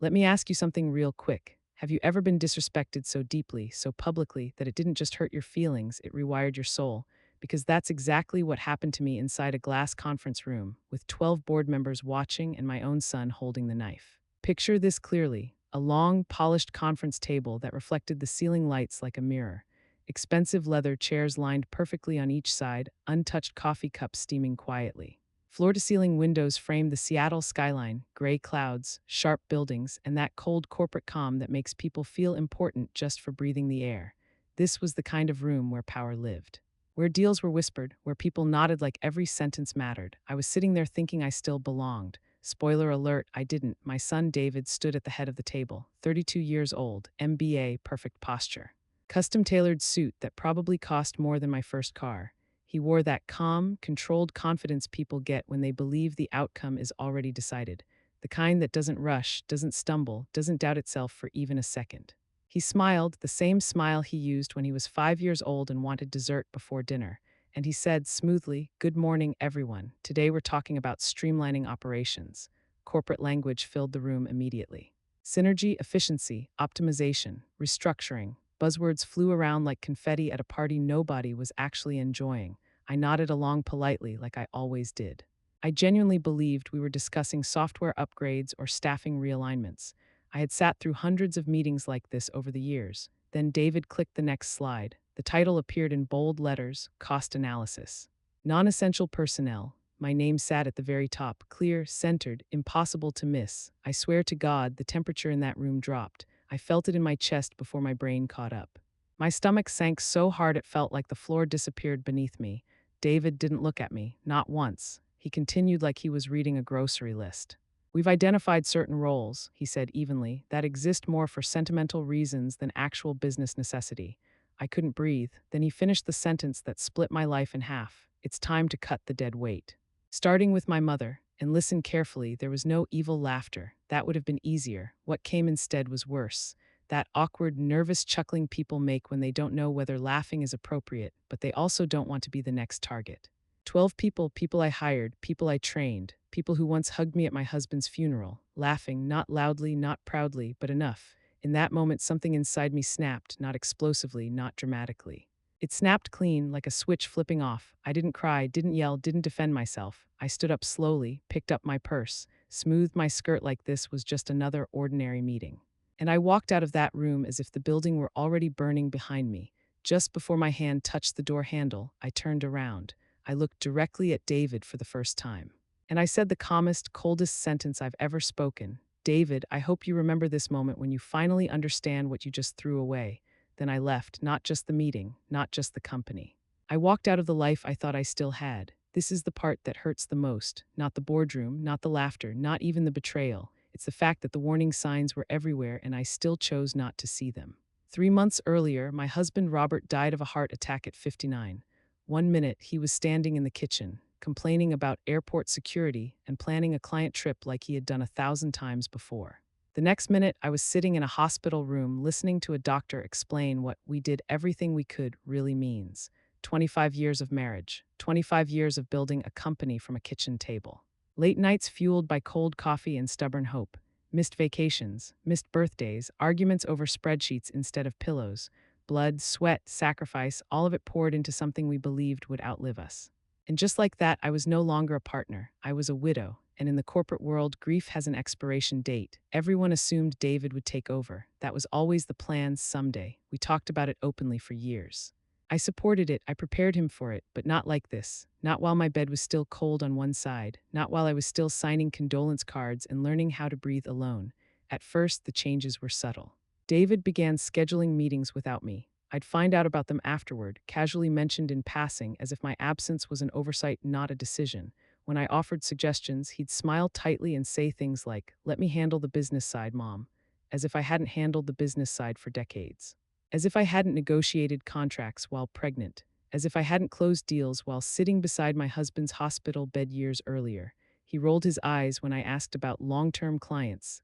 Let me ask you something real quick. Have you ever been disrespected so deeply, so publicly, that it didn't just hurt your feelings, it rewired your soul? Because that's exactly what happened to me inside a glass conference room, with 12 board members watching and my own son holding the knife. Picture this clearly: a long, polished conference table that reflected the ceiling lights like a mirror. Expensive leather chairs lined perfectly on each side, untouched coffee cups steaming quietly. Floor-to-ceiling windows framed the Seattle skyline, gray clouds, sharp buildings, and that cold corporate calm that makes people feel important just for breathing the air. This was the kind of room where power lived. Where deals were whispered, where people nodded like every sentence mattered. I was sitting there thinking I still belonged. Spoiler alert, I didn't. My son David stood at the head of the table, 32 years old, MBA, perfect posture. Custom-tailored suit that probably cost more than my first car. He wore that calm, controlled confidence people get when they believe the outcome is already decided. The kind that doesn't rush, doesn't stumble, doesn't doubt itself for even a second. He smiled, the same smile he used when he was 5 years old and wanted dessert before dinner. And he said smoothly, "Good morning, everyone. Today we're talking about streamlining operations." Corporate language filled the room immediately. Synergy, efficiency, optimization, restructuring. Buzzwords flew around like confetti at a party nobody was actually enjoying. I nodded along politely, like I always did. I genuinely believed we were discussing software upgrades or staffing realignments. I had sat through hundreds of meetings like this over the years. Then David clicked the next slide. The title appeared in bold letters: Cost Analysis. Non-essential personnel. My name sat at the very top, clear, centered, impossible to miss. I swear to God, the temperature in that room dropped. I felt it in my chest before my brain caught up. My stomach sank so hard it felt like the floor disappeared beneath me. David didn't look at me, not once. He continued like he was reading a grocery list. "We've identified certain roles," he said evenly, "that exist more for sentimental reasons than actual business necessity." I couldn't breathe. Then he finished the sentence that split my life in half. "It's time to cut the dead weight." Starting with my mother, and listen carefully, there was no evil laughter. That would have been easier. What came instead was worse. That awkward, nervous chuckling people make when they don't know whether laughing is appropriate, but they also don't want to be the next target. 12 people, people I hired, people I trained, people who once hugged me at my husband's funeral, laughing, not loudly, not proudly, but enough. In that moment, something inside me snapped, not explosively, not dramatically. It snapped clean, like a switch flipping off. I didn't cry, didn't yell, didn't defend myself. I stood up slowly, picked up my purse, smoothed my skirt like this was just another ordinary meeting. And I walked out of that room as if the building were already burning behind me. Just before my hand touched the door handle, I turned around. I looked directly at David for the first time. And I said the calmest, coldest sentence I've ever spoken. "David, I hope you remember this moment when you finally understand what you just threw away." Then I left, not just the meeting, not just the company. I walked out of the life I thought I still had. This is the part that hurts the most. Not the boardroom, not the laughter, not even the betrayal. It's the fact that the warning signs were everywhere and I still chose not to see them. 3 months earlier, my husband Robert died of a heart attack at 59. One minute, he was standing in the kitchen, complaining about airport security and planning a client trip like he had done 1,000 times before. The next minute, I was sitting in a hospital room listening to a doctor explain what "we did everything we could" really means. 25 years of marriage, 25 years of building a company from a kitchen table. Late nights fueled by cold coffee and stubborn hope. Missed vacations, missed birthdays, arguments over spreadsheets instead of pillows. Blood, sweat, sacrifice, all of it poured into something we believed would outlive us. And just like that, I was no longer a partner. I was a widow. And in the corporate world, grief has an expiration date. Everyone assumed David would take over. That was always the plan someday. We talked about it openly for years. I supported it, I prepared him for it, but not like this. Not while my bed was still cold on one side. Not while I was still signing condolence cards and learning how to breathe alone. At first, the changes were subtle. David began scheduling meetings without me. I'd find out about them afterward, casually mentioned in passing as if my absence was an oversight, not a decision. When I offered suggestions, he'd smile tightly and say things like, "Let me handle the business side, Mom," as if I hadn't handled the business side for decades. As if I hadn't negotiated contracts while pregnant. As if I hadn't closed deals while sitting beside my husband's hospital bed years earlier. He rolled his eyes when I asked about long-term clients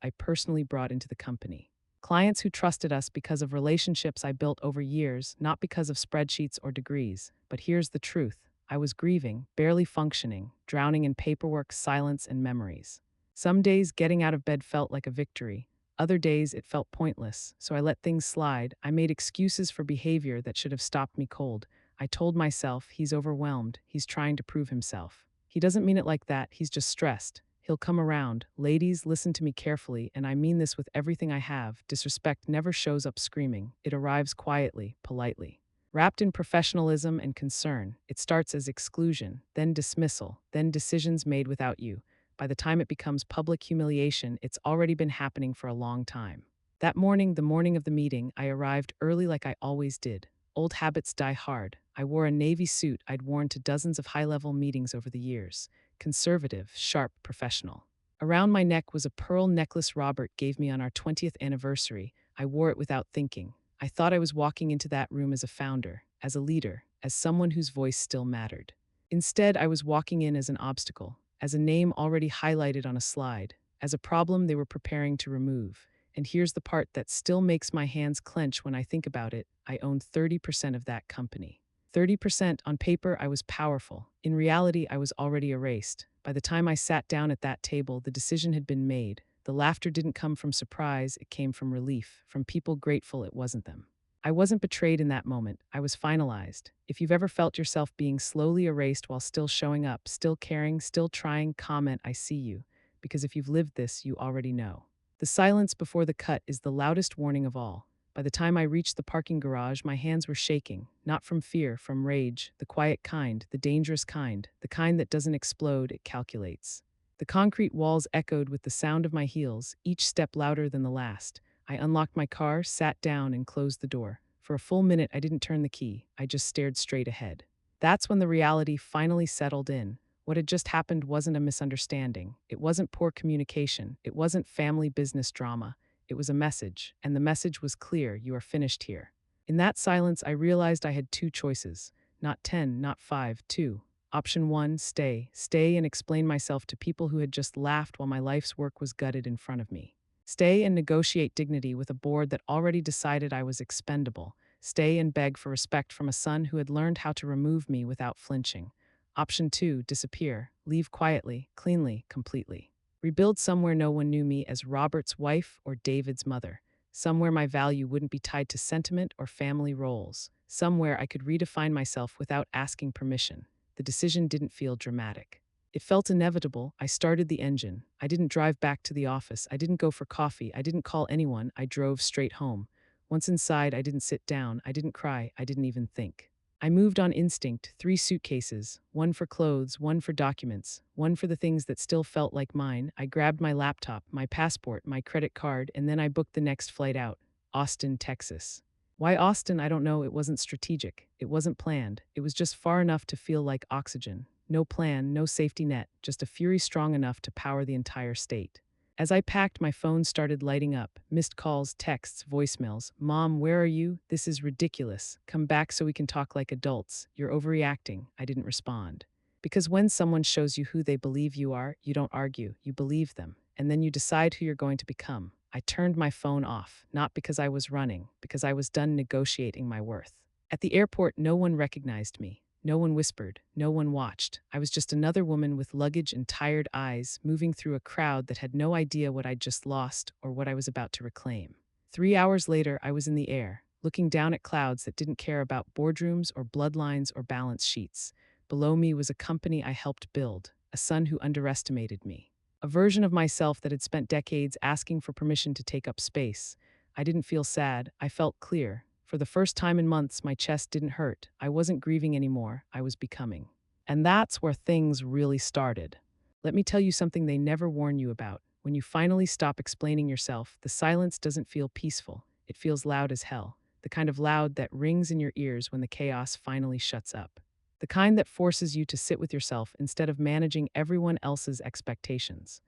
I personally brought into the company. Clients who trusted us because of relationships I built over years, not because of spreadsheets or degrees. But here's the truth. I was grieving, barely functioning, drowning in paperwork, silence, and memories. Some days getting out of bed felt like a victory. Other days it felt pointless, so I let things slide. I made excuses for behavior that should have stopped me cold. I told myself he's overwhelmed, he's trying to prove himself. He doesn't mean it like that, he's just stressed. He'll come around. Ladies, listen to me carefully, and I mean this with everything I have. Disrespect never shows up screaming, it arrives quietly, politely. Wrapped in professionalism and concern, it starts as exclusion, then dismissal, then decisions made without you. By the time it becomes public humiliation, it's already been happening for a long time. That morning, the morning of the meeting, I arrived early like I always did. Old habits die hard. I wore a navy suit I'd worn to dozens of high-level meetings over the years. Conservative, sharp, professional. Around my neck was a pearl necklace Robert gave me on our 20th anniversary. I wore it without thinking. I thought I was walking into that room as a founder, as a leader, as someone whose voice still mattered. Instead, I was walking in as an obstacle, as a name already highlighted on a slide, as a problem they were preparing to remove. And here's the part that still makes my hands clench when I think about it. I owned 30% of that company. 30% on paper, I was powerful. In reality, I was already erased. By the time I sat down at that table, the decision had been made. The laughter didn't come from surprise, it came from relief, from people grateful it wasn't them. I wasn't betrayed in that moment, I was finalized. If you've ever felt yourself being slowly erased while still showing up, still caring, still trying, comment, I see you. Because if you've lived this, you already know. The silence before the cut is the loudest warning of all. By the time I reached the parking garage, my hands were shaking, not from fear, from rage, the quiet kind, the dangerous kind, the kind that doesn't explode, it calculates. The concrete walls echoed with the sound of my heels, each step louder than the last. I unlocked my car, sat down, and closed the door. For a full minute, I didn't turn the key. I just stared straight ahead. That's when the reality finally settled in. What had just happened wasn't a misunderstanding. It wasn't poor communication. It wasn't family business drama. It was a message, and the message was clear: you are finished here. In that silence, I realized I had two choices. Not 10, not 5, two. Option 1, stay. Stay and explain myself to people who had just laughed while my life's work was gutted in front of me. Stay and negotiate dignity with a board that already decided I was expendable. Stay and beg for respect from a son who had learned how to remove me without flinching. Option 2, disappear. Leave quietly, cleanly, completely. Rebuild somewhere no one knew me as Robert's wife or David's mother. Somewhere my value wouldn't be tied to sentiment or family roles. Somewhere I could redefine myself without asking permission. The decision didn't feel dramatic. It felt inevitable. I started the engine. I didn't drive back to the office. I didn't go for coffee. I didn't call anyone. I drove straight home. Once inside, I didn't sit down. I didn't cry. I didn't even think. I moved on instinct, 3 suitcases, one for clothes, one for documents, one for the things that still felt like mine. I grabbed my laptop, my passport, my credit card, and then I booked the next flight out, Austin, Texas. Why Austin? I don't know. It wasn't strategic. It wasn't planned. It was just far enough to feel like oxygen. No plan, no safety net, just a fury strong enough to power the entire state. As I packed, my phone started lighting up. Missed calls, texts, voicemails. Mom, where are you? This is ridiculous. Come back so we can talk like adults. You're overreacting. I didn't respond. Because when someone shows you who they believe you are, you don't argue. You believe them. And then you decide who you're going to become. I turned my phone off, not because I was running, because I was done negotiating my worth. At the airport, no one recognized me. No one whispered, no one watched. I was just another woman with luggage and tired eyes moving through a crowd that had no idea what I'd just lost or what I was about to reclaim. 3 hours later, I was in the air, looking down at clouds that didn't care about boardrooms or bloodlines or balance sheets. Below me was a company I helped build, a son who underestimated me, a version of myself that had spent decades asking for permission to take up space. I didn't feel sad, I felt clear. For the first time in months, my chest didn't hurt. I wasn't grieving anymore, I was becoming. And that's where things really started. Let me tell you something they never warn you about. When you finally stop explaining yourself, the silence doesn't feel peaceful. It feels loud as hell. The kind of loud that rings in your ears when the chaos finally shuts up. The kind that forces you to sit with yourself instead of managing everyone else's expectations.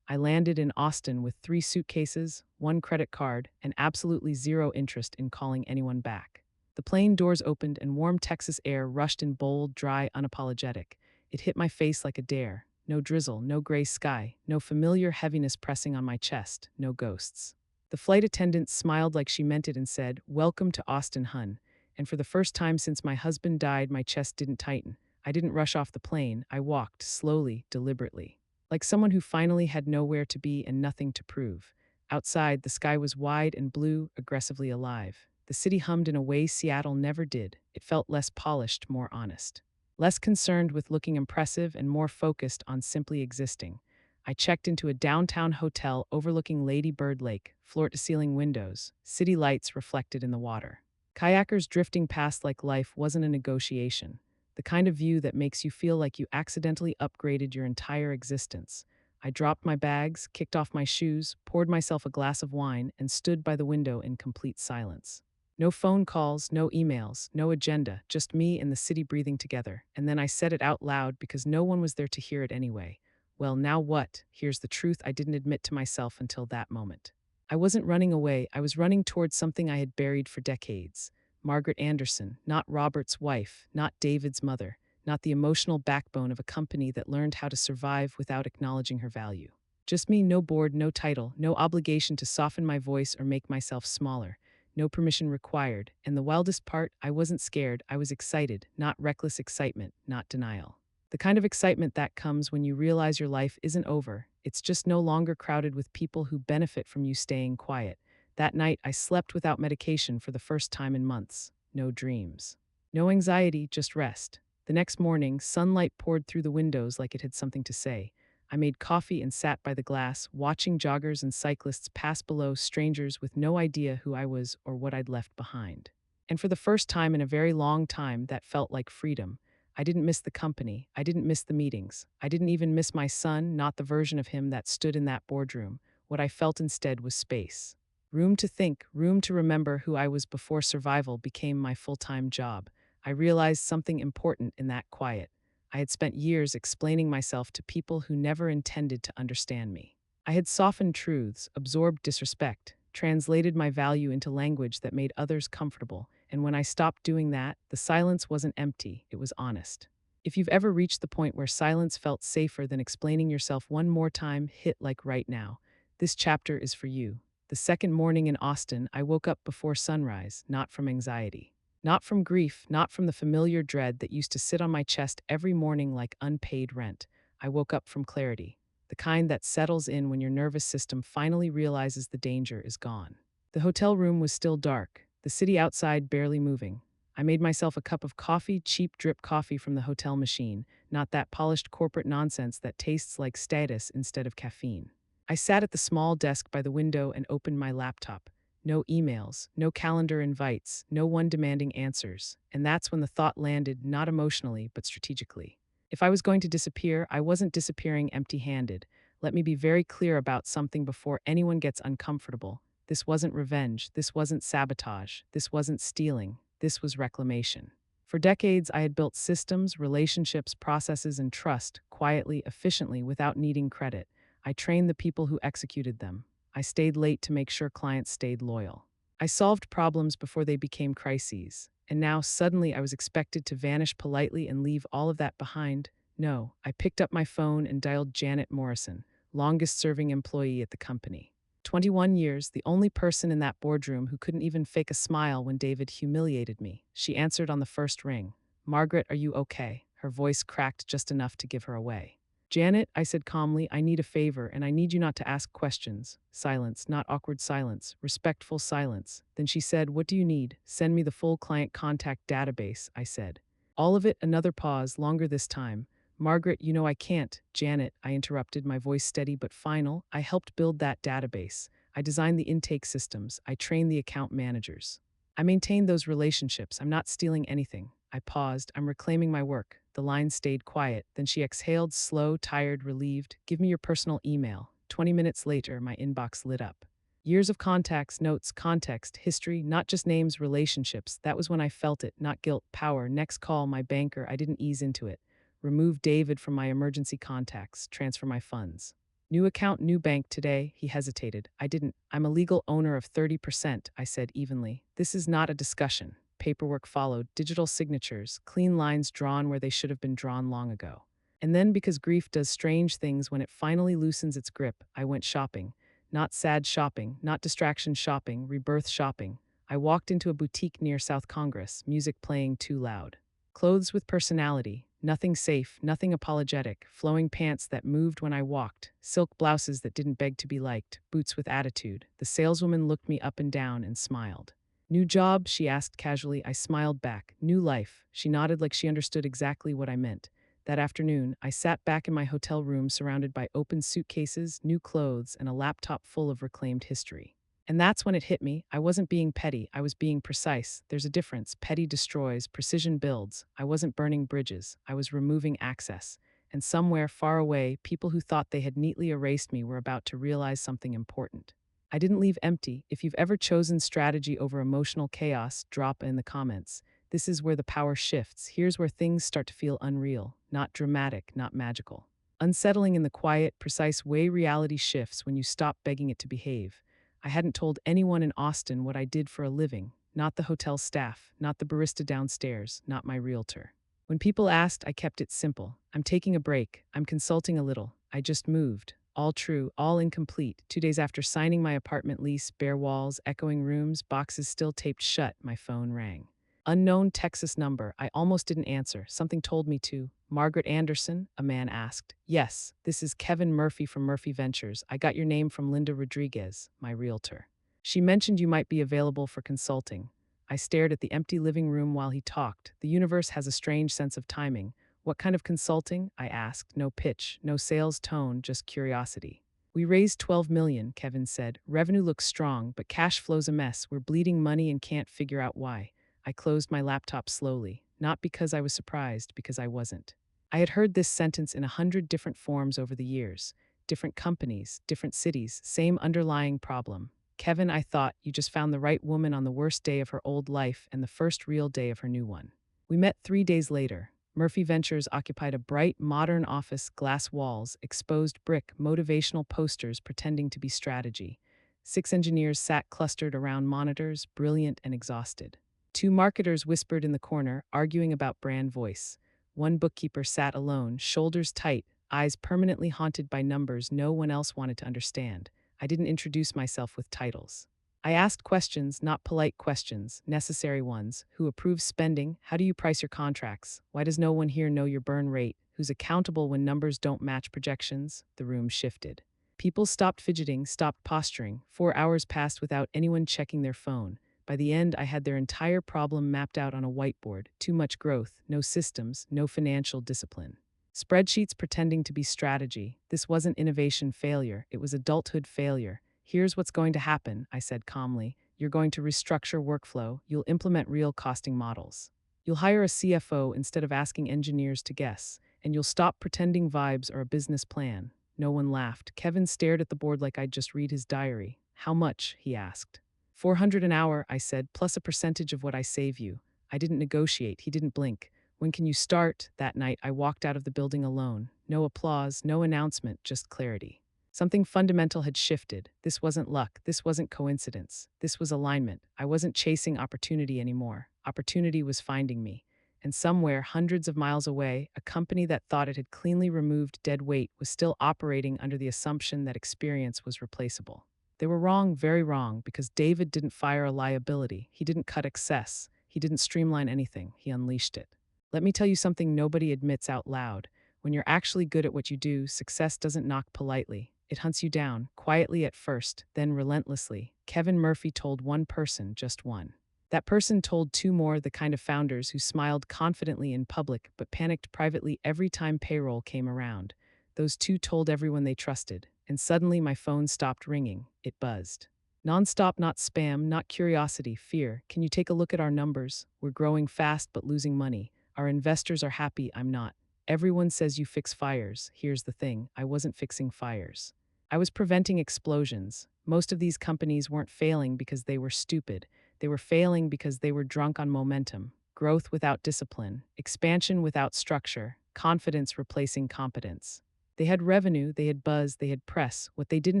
I landed in Austin with 3 suitcases, 1 credit card, and absolutely zero interest in calling anyone back. The plane doors opened and warm Texas air rushed in bold, dry, unapologetic. It hit my face like a dare. No drizzle, no gray sky, no familiar heaviness pressing on my chest, no ghosts. The flight attendant smiled like she meant it and said, "Welcome to Austin, hun." And for the first time since my husband died, my chest didn't tighten. I didn't rush off the plane. I walked, slowly, deliberately. like someone who finally had nowhere to be and nothing to prove. Outside, the sky was wide and blue, aggressively alive. The city hummed in a way Seattle never did. It felt less polished, more honest. Less concerned with looking impressive and more focused on simply existing. I checked into a downtown hotel overlooking Lady Bird Lake, floor-to-ceiling windows, city lights reflected in the water. Kayakers drifting past like life wasn't a negotiation, the kind of view that makes you feel like you accidentally upgraded your entire existence. I dropped my bags, kicked off my shoes, poured myself a glass of wine, and stood by the window in complete silence. No phone calls, no emails, no agenda, just me and the city breathing together. And then I said it out loud because no one was there to hear it anyway. Well, now what? Here's the truth I didn't admit to myself until that moment. I wasn't running away, I was running towards something I had buried for decades. Margaret Anderson, not Robert's wife, not David's mother, not the emotional backbone of a company that learned how to survive without acknowledging her value. Just me, no board, no title, no obligation to soften my voice or make myself smaller. No permission required, and the wildest part, I wasn't scared, I was excited, not reckless excitement, not denial. The kind of excitement that comes when you realize your life isn't over, it's just no longer crowded with people who benefit from you staying quiet. That night, I slept without medication for the first time in months. No dreams. No anxiety, just rest. The next morning, sunlight poured through the windows like it had something to say. I made coffee and sat by the glass, watching joggers and cyclists pass below, strangers with no idea who I was or what I'd left behind. And for the first time in a very long time, that felt like freedom. I didn't miss the company. I didn't miss the meetings. I didn't even miss my son, not the version of him that stood in that boardroom. What I felt instead was space. Room to think, room to remember who I was before survival became my full-time job. I realized something important in that quiet. I had spent years explaining myself to people who never intended to understand me. I had softened truths, absorbed disrespect, translated my value into language that made others comfortable, and when I stopped doing that, the silence wasn't empty, it was honest. If you've ever reached the point where silence felt safer than explaining yourself one more time, hit like right now, this chapter is for you. The second morning in Austin, I woke up before sunrise, not from anxiety. Not from grief, not from the familiar dread that used to sit on my chest every morning like unpaid rent. I woke up from clarity, the kind that settles in when your nervous system finally realizes the danger is gone. The hotel room was still dark, the city outside barely moving. I made myself a cup of coffee, cheap drip coffee from the hotel machine, not that polished corporate nonsense that tastes like status instead of caffeine. I sat at the small desk by the window and opened my laptop. No emails, no calendar invites, no one demanding answers. And that's when the thought landed, not emotionally, but strategically. If I was going to disappear, I wasn't disappearing empty-handed. Let me be very clear about something before anyone gets uncomfortable. This wasn't revenge, this wasn't sabotage, this wasn't stealing, this was reclamation. For decades, I had built systems, relationships, processes, and trust, quietly, efficiently, without needing credit. I trained the people who executed them. I stayed late to make sure clients stayed loyal. I solved problems before they became crises, and now suddenly I was expected to vanish politely and leave all of that behind. No, I picked up my phone and dialed Janet Morrison, longest-serving employee at the company. 21 years, the only person in that boardroom who couldn't even fake a smile when David humiliated me. She answered on the first ring. "Margaret, are you okay?" Her voice cracked just enough to give her away. "Janet," I said calmly, "I need a favor, and I need you not to ask questions." Silence, not awkward silence, respectful silence. Then she said, "What do you need?" "Send me the full client contact database," I said. "All of it?" Another pause, longer this time. "Margaret, you know I can't." "Janet," I interrupted, my voice steady but final, "I helped build that database. I designed the intake systems. I trained the account managers. I maintained those relationships. I'm not stealing anything." I paused. "I'm reclaiming my work." The line stayed quiet. Then she exhaled, slow, tired, relieved. "Give me your personal email." 20 minutes later, my inbox lit up. Years of contacts, notes, context, history, not just names, relationships. That was when I felt it, not guilt, power. Next call, my banker. I didn't ease into it. Remove David from my emergency contacts. Transfer my funds. "New account, new bank today." He hesitated. "I didn't. I'm a legal owner of 30%, I said evenly. "This is not a discussion." Paperwork followed, digital signatures, clean lines drawn where they should have been drawn long ago. And then, because grief does strange things when it finally loosens its grip, I went shopping. Not sad shopping, not distraction shopping, rebirth shopping. I walked into a boutique near South Congress, music playing too loud. Clothes with personality, Nothing safe, nothing apologetic, flowing pants that moved when I walked, silk blouses that didn't beg to be liked, boots with attitude. The saleswoman looked me up and down and smiled. New job? She asked casually. I smiled back. New life. She nodded like she understood exactly what I meant. That afternoon, I sat back in my hotel room surrounded by open suitcases, new clothes, and a laptop full of reclaimed history. And that's when it hit me. I wasn't being petty, I was being precise. There's a difference. Petty destroys, precision builds. I wasn't burning bridges, I was removing access. And somewhere far away, people who thought they had neatly erased me were about to realize something important. I didn't leave empty. If you've ever chosen strategy over emotional chaos, drop in the comments. This is where the power shifts. Here's where things start to feel unreal, not dramatic, not magical. Unsettling in the quiet, precise way reality shifts when you stop begging it to behave. I hadn't told anyone in Austin what I did for a living, not the hotel staff, not the barista downstairs, not my realtor. When people asked, I kept it simple. I'm taking a break. I'm consulting a little. I just moved. All true, all incomplete. 2 days after signing my apartment lease, bare walls, echoing rooms, boxes still taped shut, my phone rang. Unknown Texas number. I almost didn't answer. Something told me to. Margaret Anderson? A man asked. Yes, this is Kevin Murphy from Murphy Ventures. I got your name from Linda Rodriguez, my realtor. She mentioned you might be available for consulting. I stared at the empty living room while he talked. The universe has a strange sense of timing. What kind of consulting? I asked. No pitch, no sales tone, just curiosity. We raised 12 million, Kevin said. Revenue looks strong, but cash flow's a mess. We're bleeding money and can't figure out why. I closed my laptop slowly, not because I was surprised, because I wasn't. I had heard this sentence in 100 different forms over the years. Different companies, different cities, same underlying problem. Kevin, I thought, you just found the right woman on the worst day of her old life and the first real day of her new one. We met 3 days later. Murphy Ventures occupied a bright, modern office, glass walls, exposed brick, motivational posters pretending to be strategy. 6 engineers sat clustered around monitors, brilliant and exhausted. 2 marketers whispered in the corner, arguing about brand voice. 1 bookkeeper sat alone, shoulders tight, eyes permanently haunted by numbers no one else wanted to understand. I didn't introduce myself with titles. I asked questions, not polite questions, necessary ones. Who approves spending? How do you price your contracts? Why does no one here know your burn rate? Who's accountable when numbers don't match projections? The room shifted. People stopped fidgeting, stopped posturing. 4 hours passed without anyone checking their phone. By the end, I had their entire problem mapped out on a whiteboard. Too much growth, no systems, no financial discipline. Spreadsheets pretending to be strategy. This wasn't innovation failure, it was adulthood failure. Here's what's going to happen, I said calmly. You're going to restructure workflow, you'll implement real costing models. You'll hire a CFO instead of asking engineers to guess, and you'll stop pretending vibes are a business plan. No one laughed. Kevin stared at the board like I'd just read his diary. How much? He asked. 400 an hour, I said, plus a percentage of what I save you. I didn't negotiate, he didn't blink. When can you start? That night, I walked out of the building alone. No applause, no announcement, just clarity. Something fundamental had shifted. This wasn't luck, this wasn't coincidence. This was alignment. I wasn't chasing opportunity anymore. Opportunity was finding me. And somewhere, hundreds of miles away, a company that thought it had cleanly removed dead weight was still operating under the assumption that experience was replaceable. They were wrong, very wrong, because David didn't fire a liability. He didn't cut excess. He didn't streamline anything. He unleashed it. Let me tell you something nobody admits out loud. When you're actually good at what you do, success doesn't knock politely. It hunts you down, quietly at first, then relentlessly. Kevin Murphy told 1 person, just one. That person told 2 more, the kind of founders who smiled confidently in public but panicked privately every time payroll came around. Those 2 told everyone they trusted, and suddenly my phone stopped ringing. It buzzed. Nonstop, not spam, not curiosity, fear. Can you take a look at our numbers? We're growing fast but losing money. Our investors are happy, I'm not. Everyone says you fix fires. Here's the thing, I wasn't fixing fires. I was preventing explosions. Most of these companies weren't failing because they were stupid. They were failing because they were drunk on momentum. Growth without discipline, expansion without structure, confidence replacing competence. They had revenue, they had buzz, they had press. What they didn't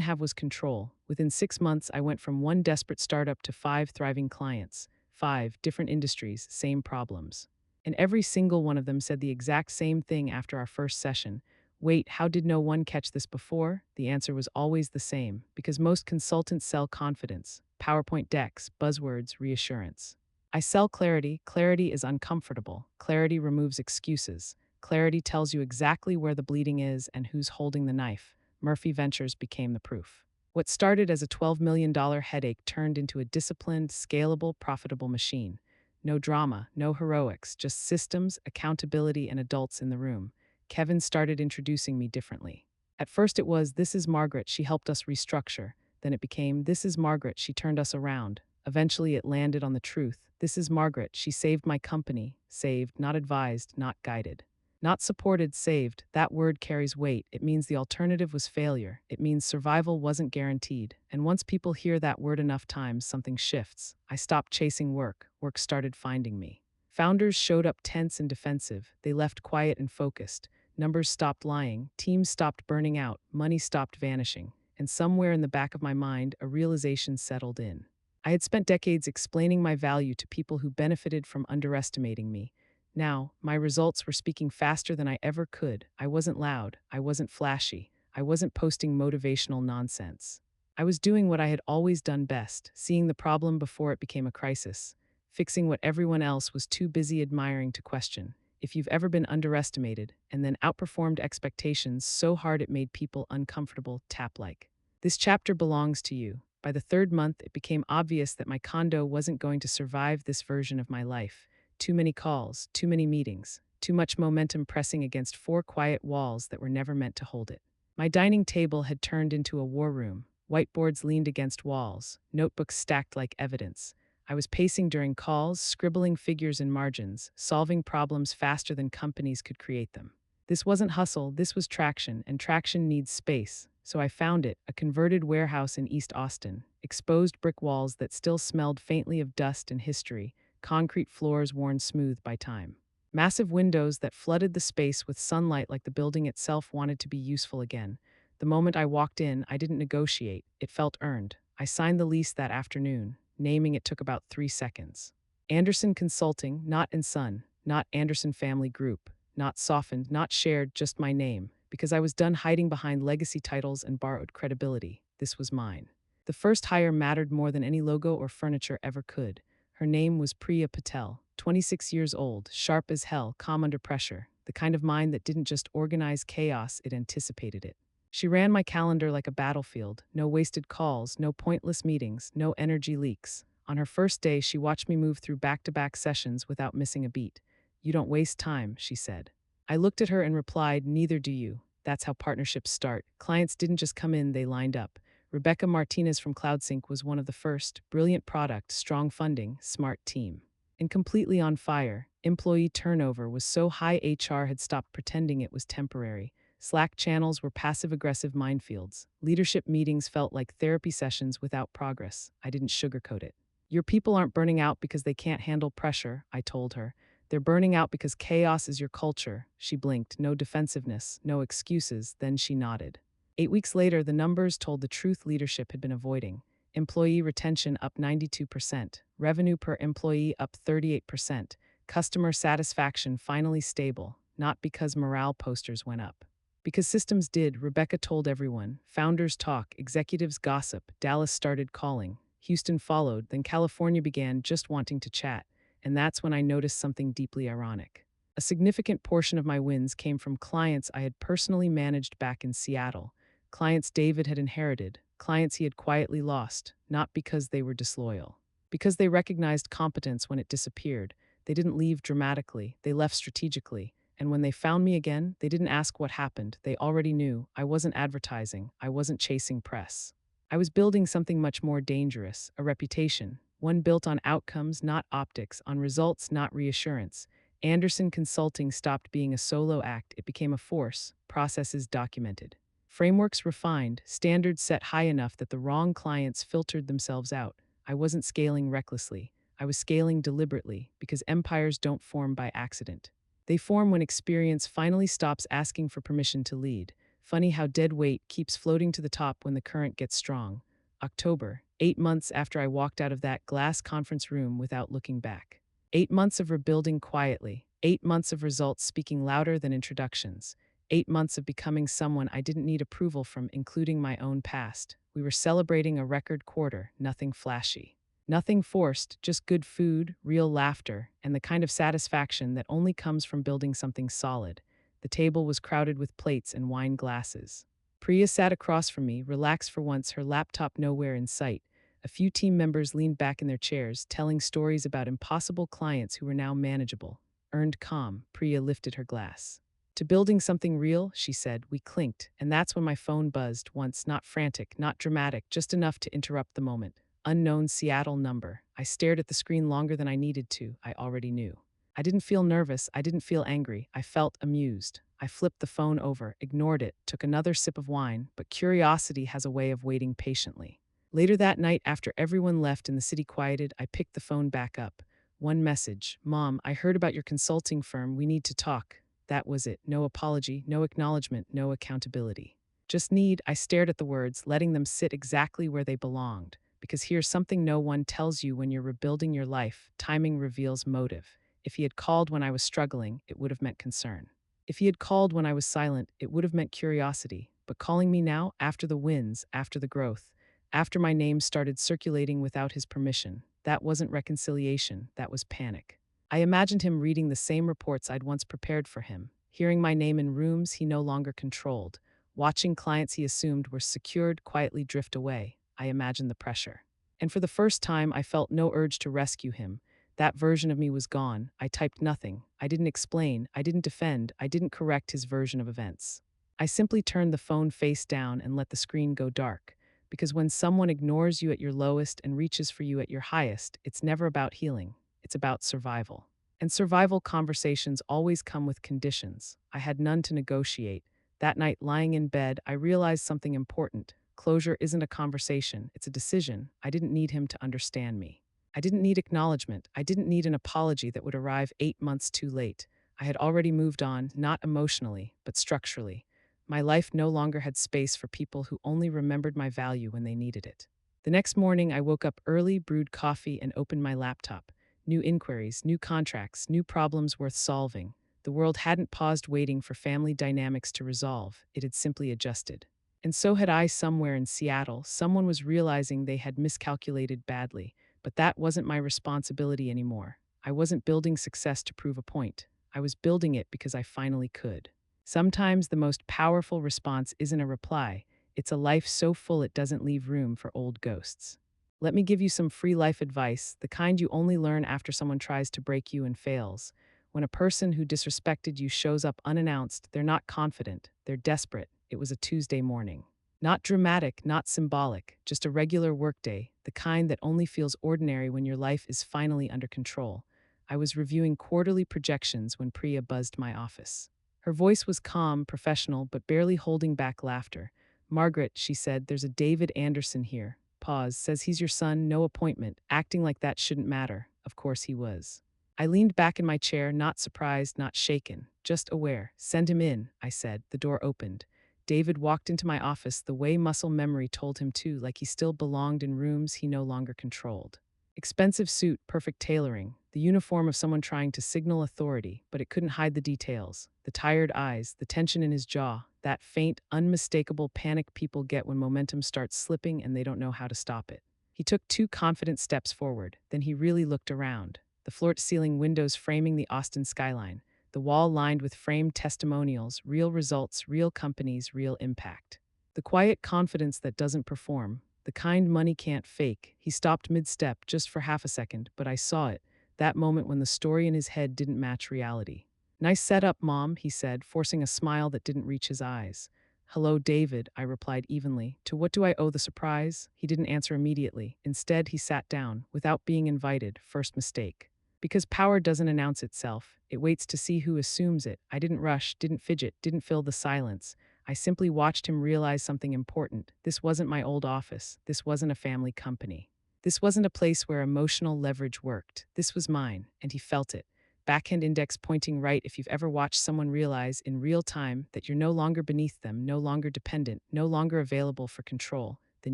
have was control. Within 6 months, I went from 1 desperate startup to 5 thriving clients. 5 different industries, same problems. And every single one of them said the exact same thing after our first session. Wait, how did no one catch this before? The answer was always the same, because most consultants sell confidence, PowerPoint decks, buzzwords, reassurance. I sell clarity. Clarity is uncomfortable. Clarity removes excuses. Clarity tells you exactly where the bleeding is and who's holding the knife. Murphy Ventures became the proof. What started as a $12 million headache turned into a disciplined, scalable, profitable machine. No drama, no heroics, just systems, accountability, and adults in the room. Kevin started introducing me differently. At first it was, "This is Margaret, she helped us restructure." Then it became, "This is Margaret, she turned us around." Eventually it landed on the truth. "This is Margaret, she saved my company." Saved, not advised, not guided. Not supported, saved. That word carries weight. It means the alternative was failure. It means survival wasn't guaranteed. And once people hear that word enough times, something shifts. I stopped chasing work. Work started finding me. Founders showed up tense and defensive. They left quiet and focused. Numbers stopped lying. Teams stopped burning out. Money stopped vanishing. And somewhere in the back of my mind, a realization settled in. I had spent decades explaining my value to people who benefited from underestimating me. Now, my results were speaking faster than I ever could. I wasn't loud. I wasn't flashy. I wasn't posting motivational nonsense. I was doing what I had always done best, seeing the problem before it became a crisis, fixing what everyone else was too busy admiring to question. If you've ever been underestimated and then outperformed expectations so hard it made people uncomfortable, tap like. This chapter belongs to you. By the third month, it became obvious that my condo wasn't going to survive this version of my life. Too many calls, too many meetings, too much momentum pressing against four quiet walls that were never meant to hold it. My dining table had turned into a war room. Whiteboards leaned against walls, notebooks stacked like evidence. I was pacing during calls, scribbling figures and margins, solving problems faster than companies could create them. This wasn't hustle, this was traction, and traction needs space. So I found it, a converted warehouse in East Austin, exposed brick walls that still smelled faintly of dust and history, concrete floors worn smooth by time. Massive windows that flooded the space with sunlight like the building itself wanted to be useful again. The moment I walked in, I didn't negotiate. It felt earned. I signed the lease that afternoon. Naming it took about 3 seconds. Anderson Consulting, not and Son, not Anderson Family Group, not softened, not shared, just my name. Because I was done hiding behind legacy titles and borrowed credibility. This was mine. The first hire mattered more than any logo or furniture ever could. Her name was Priya Patel, 26 years old, sharp as hell, calm under pressure, the kind of mind that didn't just organize chaos, it anticipated it. She ran my calendar like a battlefield, no wasted calls, no pointless meetings, no energy leaks. On her first day, she watched me move through back-to-back sessions without missing a beat. "You don't waste time," she said. I looked at her and replied, "Neither do you." That's how partnerships start. Clients didn't just come in, they lined up. Rebecca Martinez from CloudSync was one of the first. Brilliant product, strong funding, smart team. And completely on fire. Employee turnover was so high HR had stopped pretending it was temporary. Slack channels were passive-aggressive minefields. Leadership meetings felt like therapy sessions without progress. I didn't sugarcoat it. "Your people aren't burning out because they can't handle pressure," I told her. "They're burning out because chaos is your culture." She blinked, no defensiveness, no excuses, then she nodded. 8 weeks later, the numbers told the truth leadership had been avoiding. Employee retention up 92%, revenue per employee up 38%, customer satisfaction finally stable, not because morale posters went up. Because systems did, Rebecca told everyone. Founders talk, executives gossip, Dallas started calling. Houston followed, then California began just wanting to chat. And that's when I noticed something deeply ironic. A significant portion of my wins came from clients I had personally managed back in Seattle. Clients David had inherited, clients he had quietly lost, not because they were disloyal. Because they recognized competence when it disappeared. They didn't leave dramatically, they left strategically. And when they found me again, they didn't ask what happened. They already knew. I wasn't advertising. I wasn't chasing press. I was building something much more dangerous, a reputation. One built on outcomes, not optics, on results, not reassurance. Anderson Consulting stopped being a solo act. It became a force, processes documented. Frameworks refined, standards set high enough that the wrong clients filtered themselves out. I wasn't scaling recklessly. I was scaling deliberately, because empires don't form by accident. They form when experience finally stops asking for permission to lead. Funny how dead weight keeps floating to the top when the current gets strong. October, 8 months after I walked out of that glass conference room without looking back. 8 months of rebuilding quietly. 8 months of results speaking louder than introductions. 8 months of becoming someone I didn't need approval from, including my own past. We were celebrating a record quarter, nothing flashy. Nothing forced, just good food, real laughter, and the kind of satisfaction that only comes from building something solid. The table was crowded with plates and wine glasses. Priya sat across from me, relaxed for once, her laptop nowhere in sight. A few team members leaned back in their chairs, telling stories about impossible clients who were now manageable. Earned calm, Priya lifted her glass. To building something real, she said. We clinked, and that's when my phone buzzed once, not frantic, not dramatic, just enough to interrupt the moment. Unknown Seattle number. I stared at the screen longer than I needed to. I already knew. I didn't feel nervous. I didn't feel angry. I felt amused. I flipped the phone over, ignored it, took another sip of wine, but curiosity has a way of waiting patiently. Later that night, after everyone left and the city quieted, I picked the phone back up. One message. Mom, I heard about your consulting firm. We need to talk. That was it. No apology, no acknowledgement, no accountability. Just need. I stared at the words, letting them sit exactly where they belonged. Because here's something no one tells you when you're rebuilding your life: timing reveals motive. If he had called when I was struggling, it would have meant concern. If he had called when I was silent, it would have meant curiosity. But calling me now, after the wins, after the growth, after my name started circulating without his permission, that wasn't reconciliation, that was panic. I imagined him reading the same reports I'd once prepared for him, hearing my name in rooms he no longer controlled, watching clients he assumed were secured quietly drift away. I imagined the pressure. And for the first time, I felt no urge to rescue him. That version of me was gone. I typed nothing. I didn't explain. I didn't defend. I didn't correct his version of events. I simply turned the phone face down and let the screen go dark. Because when someone ignores you at your lowest and reaches for you at your highest, it's never about healing. It's about survival. And survival conversations always come with conditions. I had none to negotiate. That night, lying in bed, I realized something important. Closure isn't a conversation, it's a decision. I didn't need him to understand me. I didn't need acknowledgement. I didn't need an apology that would arrive 8 months too late. I had already moved on, not emotionally, but structurally. My life no longer had space for people who only remembered my value when they needed it. The next morning, I woke up early, brewed coffee, and opened my laptop. New inquiries, new contracts, new problems worth solving. The world hadn't paused waiting for family dynamics to resolve. It had simply adjusted. And so had I. Somewhere in Seattle. Someone was realizing they had miscalculated badly. But that wasn't my responsibility anymore. I wasn't building success to prove a point. I was building it because I finally could. Sometimes the most powerful response isn't a reply. It's a life so full it doesn't leave room for old ghosts. Let me give you some free life advice, the kind you only learn after someone tries to break you and fails. When a person who disrespected you shows up unannounced, they're not confident, they're desperate. It was a Tuesday morning. Not dramatic, not symbolic, just a regular workday, the kind that only feels ordinary when your life is finally under control. I was reviewing quarterly projections when Priya buzzed my office. Her voice was calm, professional, but barely holding back laughter. Margaret, she said, there's a David Anderson here. Pause, says he's your son, no appointment, acting like that shouldn't matter. Of course he was. I leaned back in my chair, not surprised, not shaken, just aware. Send him in, I said. The door opened. David walked into my office the way muscle memory told him to, like he still belonged in rooms he no longer controlled. Expensive suit, perfect tailoring, the uniform of someone trying to signal authority, but it couldn't hide the details. The tired eyes, the tension in his jaw, that faint, unmistakable panic people get when momentum starts slipping and they don't know how to stop it. He took 2 confident steps forward, then he really looked around. The floor-to-ceiling windows framing the Austin skyline, the wall lined with framed testimonials, real results, real companies, real impact. The quiet confidence that doesn't perform, the kind money can't fake. He stopped mid-step just for half a second, but I saw it, that moment when the story in his head didn't match reality. Nice setup, Mom, he said, forcing a smile that didn't reach his eyes. Hello, David, I replied evenly. To what do I owe the surprise? He didn't answer immediately. Instead, he sat down, without being invited. First mistake. Because power doesn't announce itself, it waits to see who assumes it. I didn't rush, didn't fidget, didn't fill the silence. I simply watched him realize something important. This wasn't my old office. This wasn't a family company. This wasn't a place where emotional leverage worked. This was mine, and he felt it. Backhand index pointing right. If you've ever watched someone realize in real time that you're no longer beneath them, no longer dependent, no longer available for control, then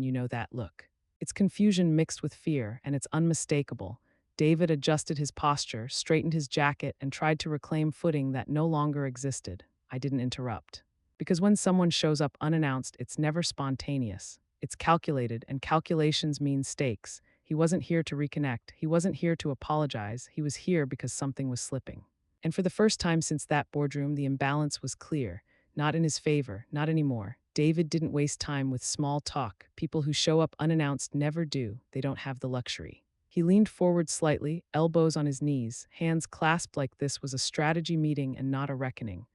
you know that look. It's confusion mixed with fear, and it's unmistakable. David adjusted his posture, straightened his jacket, and tried to reclaim footing that no longer existed. I didn't interrupt. Because when someone shows up unannounced, it's never spontaneous. It's calculated, and calculations mean stakes. He wasn't here to reconnect. He wasn't here to apologize. He was here because something was slipping. And for the first time since that boardroom, the imbalance was clear, not in his favor, not anymore. David didn't waste time with small talk. People who show up unannounced never do. They don't have the luxury. He leaned forward slightly, elbows on his knees, hands clasped like this was a strategy meeting and not a reckoning.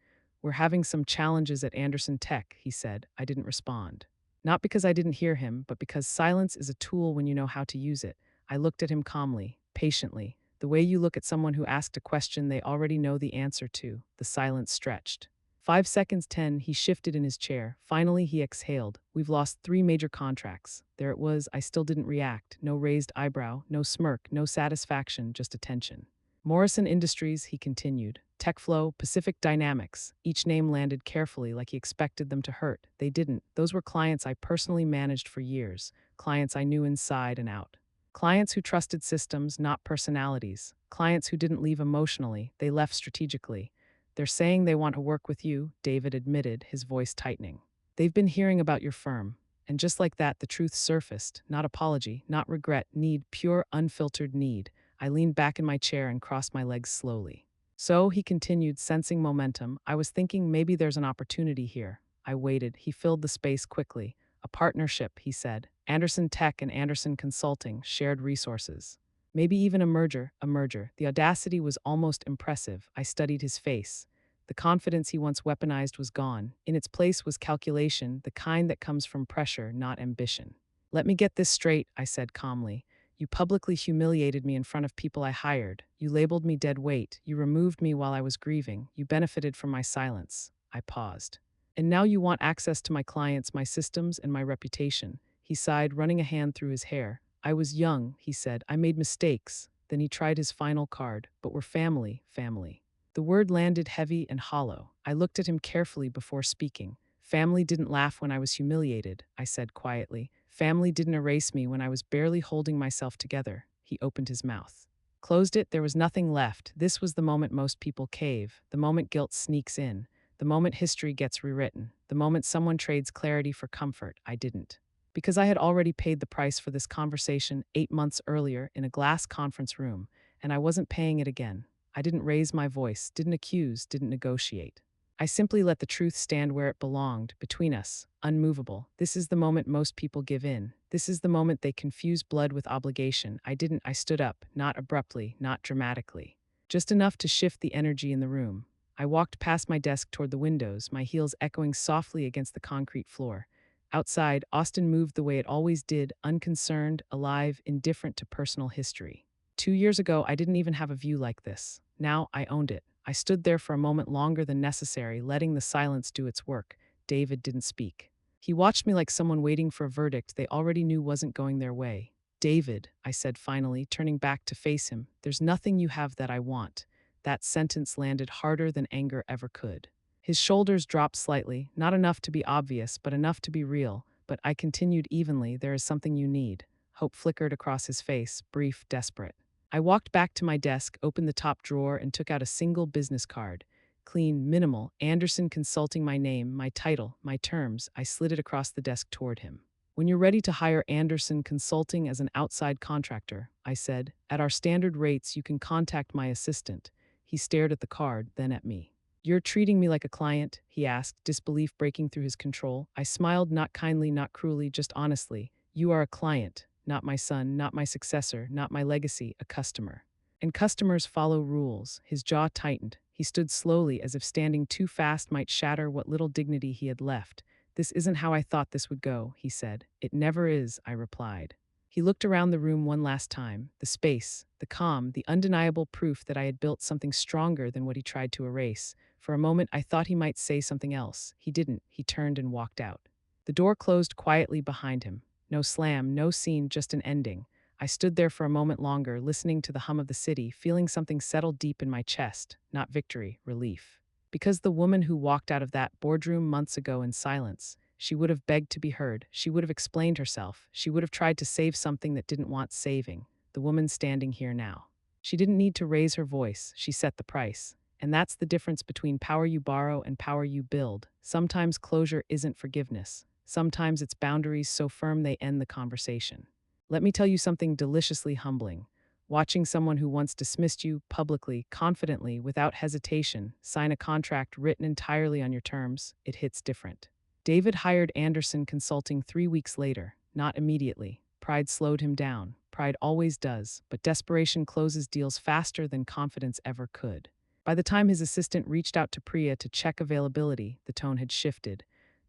"We're having some challenges at Anderson Tech," he said. I didn't respond. Not because I didn't hear him, but because silence is a tool when you know how to use it. I looked at him calmly, patiently, the way you look at someone who asked a question they already know the answer to. The silence stretched. 5 seconds, 10, he shifted in his chair. Finally, he exhaled. "We've lost 3 major contracts." There it was. I still didn't react. No raised eyebrow, no smirk, no satisfaction, just attention. "Morrison Industries," he continued. "Techflow, Pacific Dynamics." Each name landed carefully, like he expected them to hurt. They didn't. Those were clients I personally managed for years. Clients I knew inside and out. Clients who trusted systems, not personalities. Clients who didn't leave emotionally, they left strategically. "They're saying they want to work with you," David admitted, his voice tightening. "They've been hearing about your firm." And just like that, the truth surfaced. Not apology, not regret, need, pure, unfiltered need. I leaned back in my chair and crossed my legs slowly. "So," he continued, sensing momentum, "I was thinking maybe there's an opportunity here." I waited. He filled the space quickly. "A partnership," he said. "Anderson Tech and Anderson Consulting, shared resources. Maybe even a merger, a merger." The audacity was almost impressive. I studied his face. The confidence he once weaponized was gone. In its place was calculation, the kind that comes from pressure, not ambition. "Let me get this straight," I said calmly. "You publicly humiliated me in front of people I hired. You labeled me dead weight. You removed me while I was grieving. You benefited from my silence." I paused. "And now you want access to my clients, my systems, and my reputation." He sighed, running a hand through his hair. "I was young," he said. "I made mistakes." Then he tried his final card. "But we're family, family." The word landed heavy and hollow. I looked at him carefully before speaking. "Family didn't laugh when I was humiliated," I said quietly. "Family didn't erase me when I was barely holding myself together." He opened his mouth. Closed it, there was nothing left. This was the moment most people cave, the moment guilt sneaks in, the moment history gets rewritten, the moment someone trades clarity for comfort. I didn't. Because I had already paid the price for this conversation 8 months earlier in a glass conference room, and I wasn't paying it again. I didn't raise my voice, didn't accuse, didn't negotiate. I simply let the truth stand where it belonged, between us, unmovable. This is the moment most people give in. This is the moment they confuse blood with obligation. I didn't. I stood up, not abruptly, not dramatically. Just enough to shift the energy in the room. I walked past my desk toward the windows, my heels echoing softly against the concrete floor. Outside, Austin moved the way it always did, unconcerned, alive, indifferent to personal history. 2 years ago, I didn't even have a view like this. Now, I owned it. I stood there for a moment longer than necessary, letting the silence do its work. David didn't speak. He watched me like someone waiting for a verdict they already knew wasn't going their way. "David," I said finally, turning back to face him, "there's nothing you have that I want." That sentence landed harder than anger ever could. His shoulders dropped slightly, not enough to be obvious, but enough to be real. But I continued evenly, "There is something you need." Hope flickered across his face, brief, desperate. I walked back to my desk, opened the top drawer, and took out a single business card. Clean, minimal, Anderson Consulting, my name, my title, my terms. I slid it across the desk toward him. "When you're ready to hire Anderson Consulting as an outside contractor," I said, "at our standard rates, you can contact my assistant." He stared at the card, then at me. "You're treating me like a client?" he asked, disbelief breaking through his control. I smiled, not kindly, not cruelly, just honestly. "You are a client. Not my son, not my successor, not my legacy, a customer. And customers follow rules." His jaw tightened. He stood slowly, as if standing too fast might shatter what little dignity he had left. "This isn't how I thought this would go," he said. "It never is," I replied. He looked around the room one last time, the space, the calm, the undeniable proof that I had built something stronger than what he tried to erase. For a moment, I thought he might say something else. He didn't. He turned and walked out. The door closed quietly behind him. No slam, no scene, just an ending. I stood there for a moment longer, listening to the hum of the city, feeling something settle deep in my chest, not victory, relief. Because the woman who walked out of that boardroom months ago in silence, she would have begged to be heard, she would have explained herself, she would have tried to save something that didn't want saving. The woman standing here now. She didn't need to raise her voice, she set the price. And that's the difference between power you borrow and power you build. Sometimes closure isn't forgiveness. Sometimes it's boundaries so firm they end the conversation. Let me tell you something deliciously humbling. Watching someone who once dismissed you publicly, confidently, without hesitation, sign a contract written entirely on your terms, it hits different. David hired Anderson Consulting 3 weeks later, not immediately. Pride slowed him down. Pride always does, but desperation closes deals faster than confidence ever could. By the time his assistant reached out to Priya to check availability, the tone had shifted.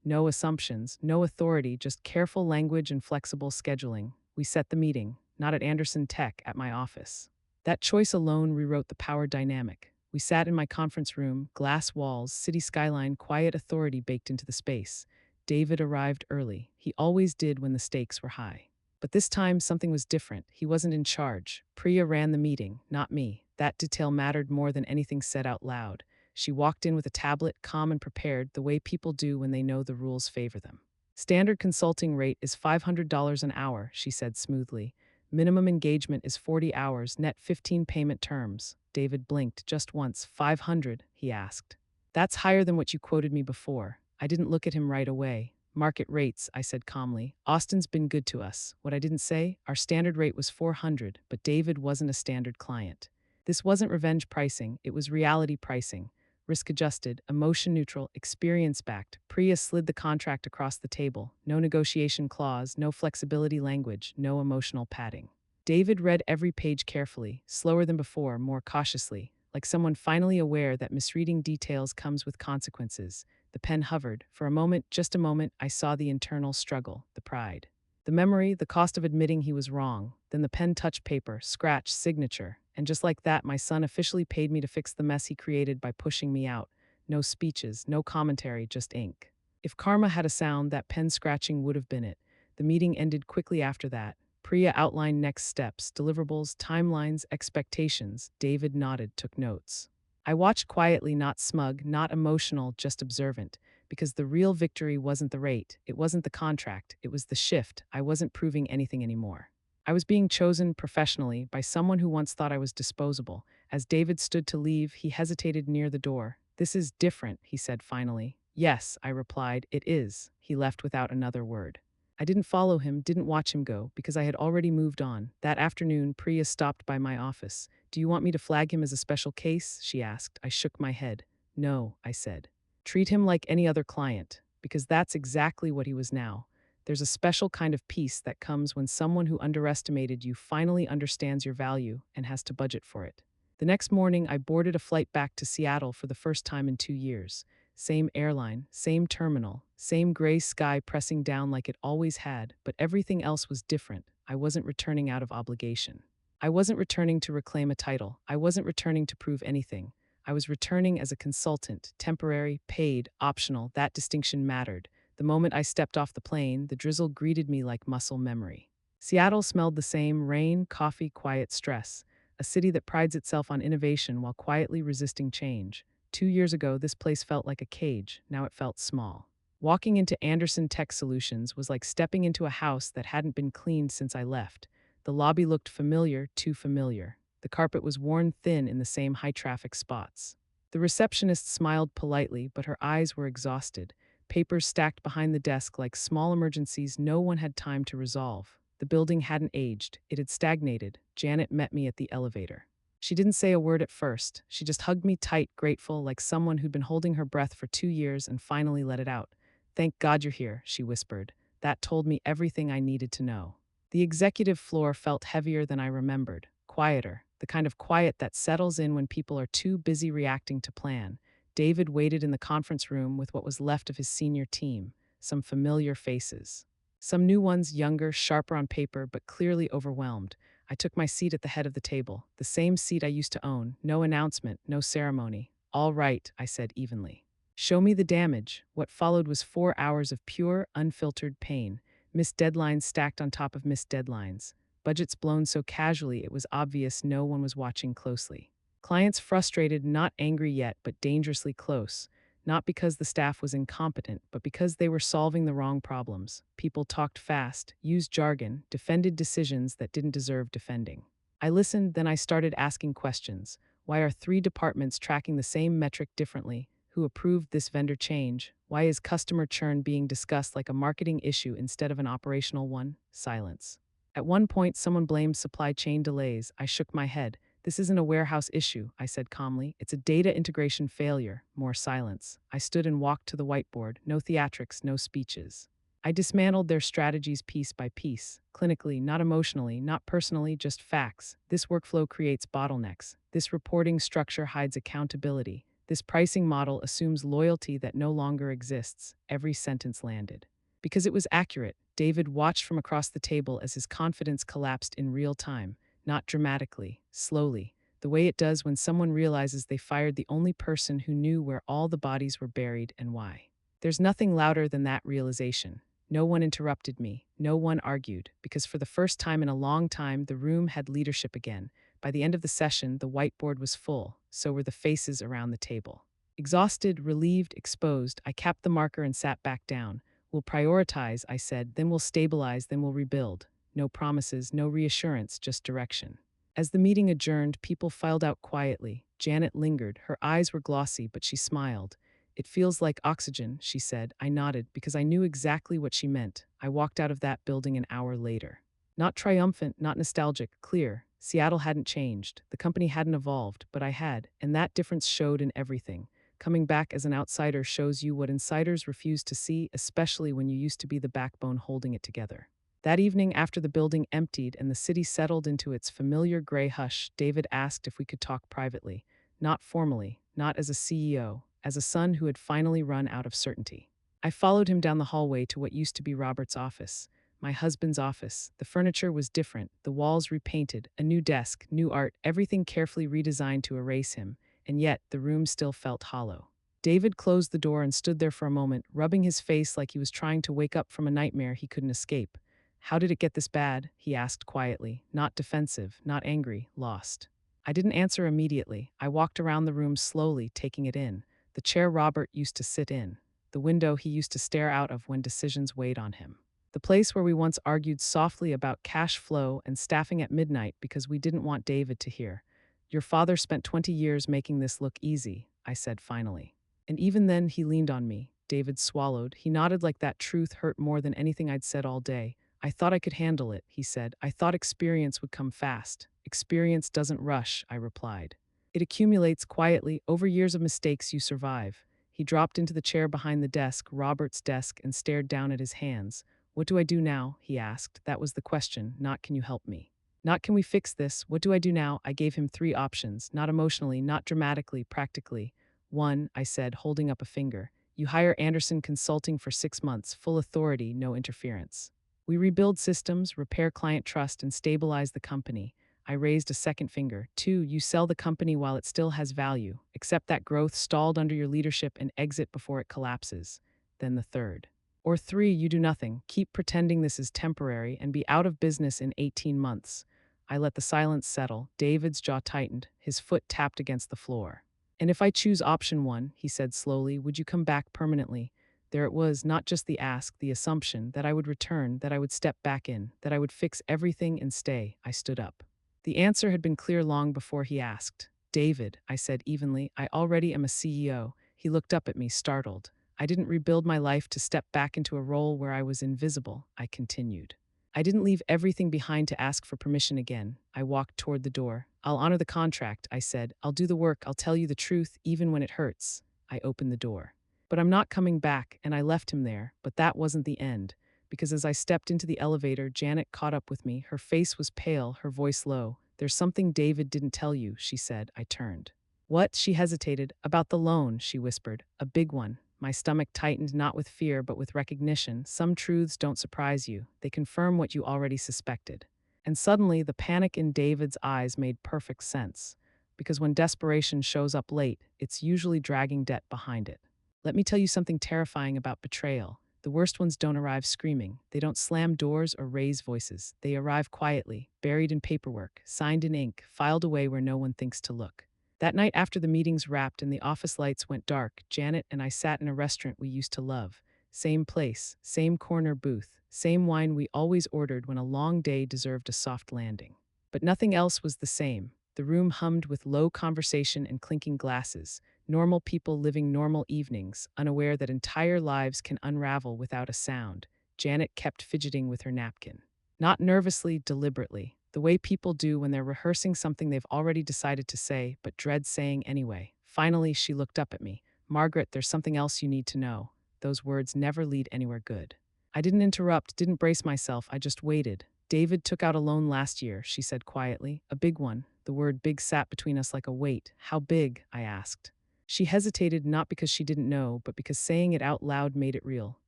No assumptions, no authority, just careful language and flexible scheduling. We set the meeting, not at Anderson Tech, at my office. That choice alone rewrote the power dynamic. We sat in my conference room, glass walls, city skyline, quiet authority baked into the space. David arrived early. He always did when the stakes were high. But this time, something was different. He wasn't in charge. Priya ran the meeting, not me. That detail mattered more than anything said out loud. She walked in with a tablet, calm and prepared, the way people do when they know the rules favor them. Standard consulting rate is $500 an hour, she said smoothly. Minimum engagement is 40 hours, net 15 payment terms. David blinked just once. 500, he asked. That's higher than what you quoted me before. I didn't look at him right away. Market rates, I said calmly. Austin's been good to us. What I didn't say, our standard rate was 400, but David wasn't a standard client. This wasn't revenge pricing, it was reality pricing. Risk-adjusted, emotion-neutral, experience-backed. Priya slid the contract across the table. No negotiation clause, no flexibility language, no emotional padding. David read every page carefully, slower than before, more cautiously, like someone finally aware that misreading details comes with consequences. The pen hovered. For a moment, just a moment, I saw the internal struggle, the pride. The memory, the cost of admitting he was wrong. Then the pen touched paper, scratch, signature. And just like that, my son officially paid me to fix the mess he created by pushing me out. No speeches, no commentary, just ink. If karma had a sound, that pen scratching would have been it. The meeting ended quickly after that. Priya outlined next steps, deliverables, timelines, expectations. David nodded, took notes. I watched quietly, not smug, not emotional, just observant. Because the real victory wasn't the rate, it wasn't the contract, it was the shift. I wasn't proving anything anymore. I was being chosen professionally by someone who once thought I was disposable. As David stood to leave, he hesitated near the door. "This is different," he said finally. "Yes," I replied, "it is." He left without another word. I didn't follow him, didn't watch him go, because I had already moved on. That afternoon, Priya stopped by my office. "Do you want me to flag him as a special case?" she asked. I shook my head. "No," I said. "Treat him like any other client," because that's exactly what he was now. There's a special kind of peace that comes when someone who underestimated you finally understands your value and has to budget for it. The next morning, I boarded a flight back to Seattle for the first time in 2 years. Same airline, same terminal, same gray sky pressing down like it always had, but everything else was different. I wasn't returning out of obligation. I wasn't returning to reclaim a title. I wasn't returning to prove anything. I was returning as a consultant, temporary, paid, optional. That distinction mattered. The moment I stepped off the plane, the drizzle greeted me like muscle memory. Seattle smelled the same: rain, coffee, quiet stress. A city that prides itself on innovation while quietly resisting change. 2 years ago, this place felt like a cage. Now it felt small. Walking into Anderson Tech Solutions was like stepping into a house that hadn't been cleaned since I left. The lobby looked familiar, too familiar. The carpet was worn thin in the same high-traffic spots. The receptionist smiled politely, but her eyes were exhausted. Papers stacked behind the desk like small emergencies no one had time to resolve. The building hadn't aged. It had stagnated. Janet met me at the elevator. She didn't say a word at first. She just hugged me tight, grateful, like someone who'd been holding her breath for 2 years and finally let it out. "Thank God you're here," she whispered. That told me everything I needed to know. The executive floor felt heavier than I remembered, quieter, the kind of quiet that settles in when people are too busy reacting to plan. David waited in the conference room with what was left of his senior team, some familiar faces. Some new ones, younger, sharper on paper, but clearly overwhelmed. I took my seat at the head of the table, the same seat I used to own. No announcement, no ceremony. "All right," I said evenly. "Show me the damage." What followed was 4 hours of pure, unfiltered pain. Missed deadlines stacked on top of missed deadlines. Budgets blown so casually it was obvious no one was watching closely. Clients frustrated, not angry yet, but dangerously close. Not because the staff was incompetent, but because they were solving the wrong problems. People talked fast, used jargon, defended decisions that didn't deserve defending. I listened, then I started asking questions. Why are 3 departments tracking the same metric differently? Who approved this vendor change? Why is customer churn being discussed like a marketing issue instead of an operational one? Silence. At one point, someone blamed supply chain delays. I shook my head. This isn't a warehouse issue, I said calmly. It's a data integration failure. More silence. I stood and walked to the whiteboard. No theatrics, no speeches. I dismantled their strategies piece by piece, clinically, not emotionally, not personally, just facts. This workflow creates bottlenecks. This reporting structure hides accountability. This pricing model assumes loyalty that no longer exists. Every sentence landed. Because it was accurate, David watched from across the table as his confidence collapsed in real time, not dramatically, slowly, the way it does when someone realizes they fired the only person who knew where all the bodies were buried and why. There's nothing louder than that realization. No one interrupted me, no one argued, because for the first time in a long time, the room had leadership again. By the end of the session, the whiteboard was full, so were the faces around the table. Exhausted, relieved, exposed, I capped the marker and sat back down. We'll prioritize, I said, then we'll stabilize, then we'll rebuild. No promises, no reassurance, just direction. As the meeting adjourned, people filed out quietly. Janet lingered. Her eyes were glossy, but she smiled. It feels like oxygen, she said. I nodded because I knew exactly what she meant. I walked out of that building an hour later. Not triumphant, not nostalgic, clear. Seattle hadn't changed. The company hadn't evolved, but I had, and that difference showed in everything. Coming back as an outsider shows you what insiders refuse to see, especially when you used to be the backbone holding it together. That evening, after the building emptied and the city settled into its familiar gray hush, David asked if we could talk privately. Not formally, not as a CEO, as a son who had finally run out of certainty. I followed him down the hallway to what used to be Robert's office. My husband's office. The furniture was different, the walls repainted, a new desk, new art, everything carefully redesigned to erase him, and yet the room still felt hollow. David closed the door and stood there for a moment, rubbing his face like he was trying to wake up from a nightmare he couldn't escape. How did it get this bad? He asked quietly, not defensive, not angry, lost. I didn't answer immediately. I walked around the room slowly, taking it in. The chair Robert used to sit in. The window he used to stare out of when decisions weighed on him. The place where we once argued softly about cash flow and staffing at midnight because we didn't want David to hear. Your father spent 20 years making this look easy, I said finally. And even then he leaned on me. David swallowed. He nodded like that truth hurt more than anything I'd said all day. I thought I could handle it, he said. I thought experience would come fast. Experience doesn't rush, I replied. It accumulates quietly. Over years of mistakes, you survive. He dropped into the chair behind the desk, Robert's desk, and stared down at his hands. What do I do now? He asked. That was the question, not can you help me. Not can we fix this? What do I do now? I gave him 3 options, not emotionally, not dramatically, practically. 1, I said, holding up a finger. You hire Anderson Consulting for 6 months, full authority, no interference. We rebuild systems, repair client trust, and stabilize the company. I raised a second finger. 2, you sell the company while it still has value. Accept that growth stalled under your leadership and exit before it collapses. Then the third. Or 3, you do nothing. Keep pretending this is temporary and be out of business in 18 months. I let the silence settle. David's jaw tightened. His foot tapped against the floor. And if I choose option 1, he said slowly, would you come back permanently? There it was, not just the ask, the assumption, that I would return, that I would step back in, that I would fix everything and stay. I stood up. The answer had been clear long before he asked. David, I said evenly, I already am a CEO. He looked up at me, startled. I didn't rebuild my life to step back into a role where I was invisible, I continued. I didn't leave everything behind to ask for permission again. I walked toward the door. I'll honor the contract, I said. I'll do the work, I'll tell you the truth, even when it hurts. I opened the door. But I'm not coming back, and I left him there, but that wasn't the end. Because as I stepped into the elevator, Janet caught up with me. Her face was pale, her voice low. There's something David didn't tell you, she said. I turned. What? She hesitated. About the loan, she whispered. A big one. My stomach tightened, not with fear, but with recognition. Some truths don't surprise you. They confirm what you already suspected. And suddenly, the panic in David's eyes made perfect sense. Because when desperation shows up late, it's usually dragging debt behind it. Let me tell you something terrifying about betrayal. The worst ones don't arrive screaming. They don't slam doors or raise voices. They arrive quietly, buried in paperwork, signed in ink, filed away where no one thinks to look. That night after the meetings wrapped and the office lights went dark, Janet and I sat in a restaurant we used to love. Same place, same corner booth, same wine we always ordered when a long day deserved a soft landing. But nothing else was the same. The room hummed with low conversation and clinking glasses. Normal people living normal evenings, unaware that entire lives can unravel without a sound. Janet kept fidgeting with her napkin. Not nervously, deliberately, the way people do when they're rehearsing something they've already decided to say, but dread saying anyway. Finally, she looked up at me. Margaret, there's something else you need to know. Those words never lead anywhere good. I didn't interrupt, didn't brace myself, I just waited. David took out a loan last year, she said quietly. A big one. The word big sat between us like a weight. How big? I asked. She hesitated, not because she didn't know, but because saying it out loud made it real.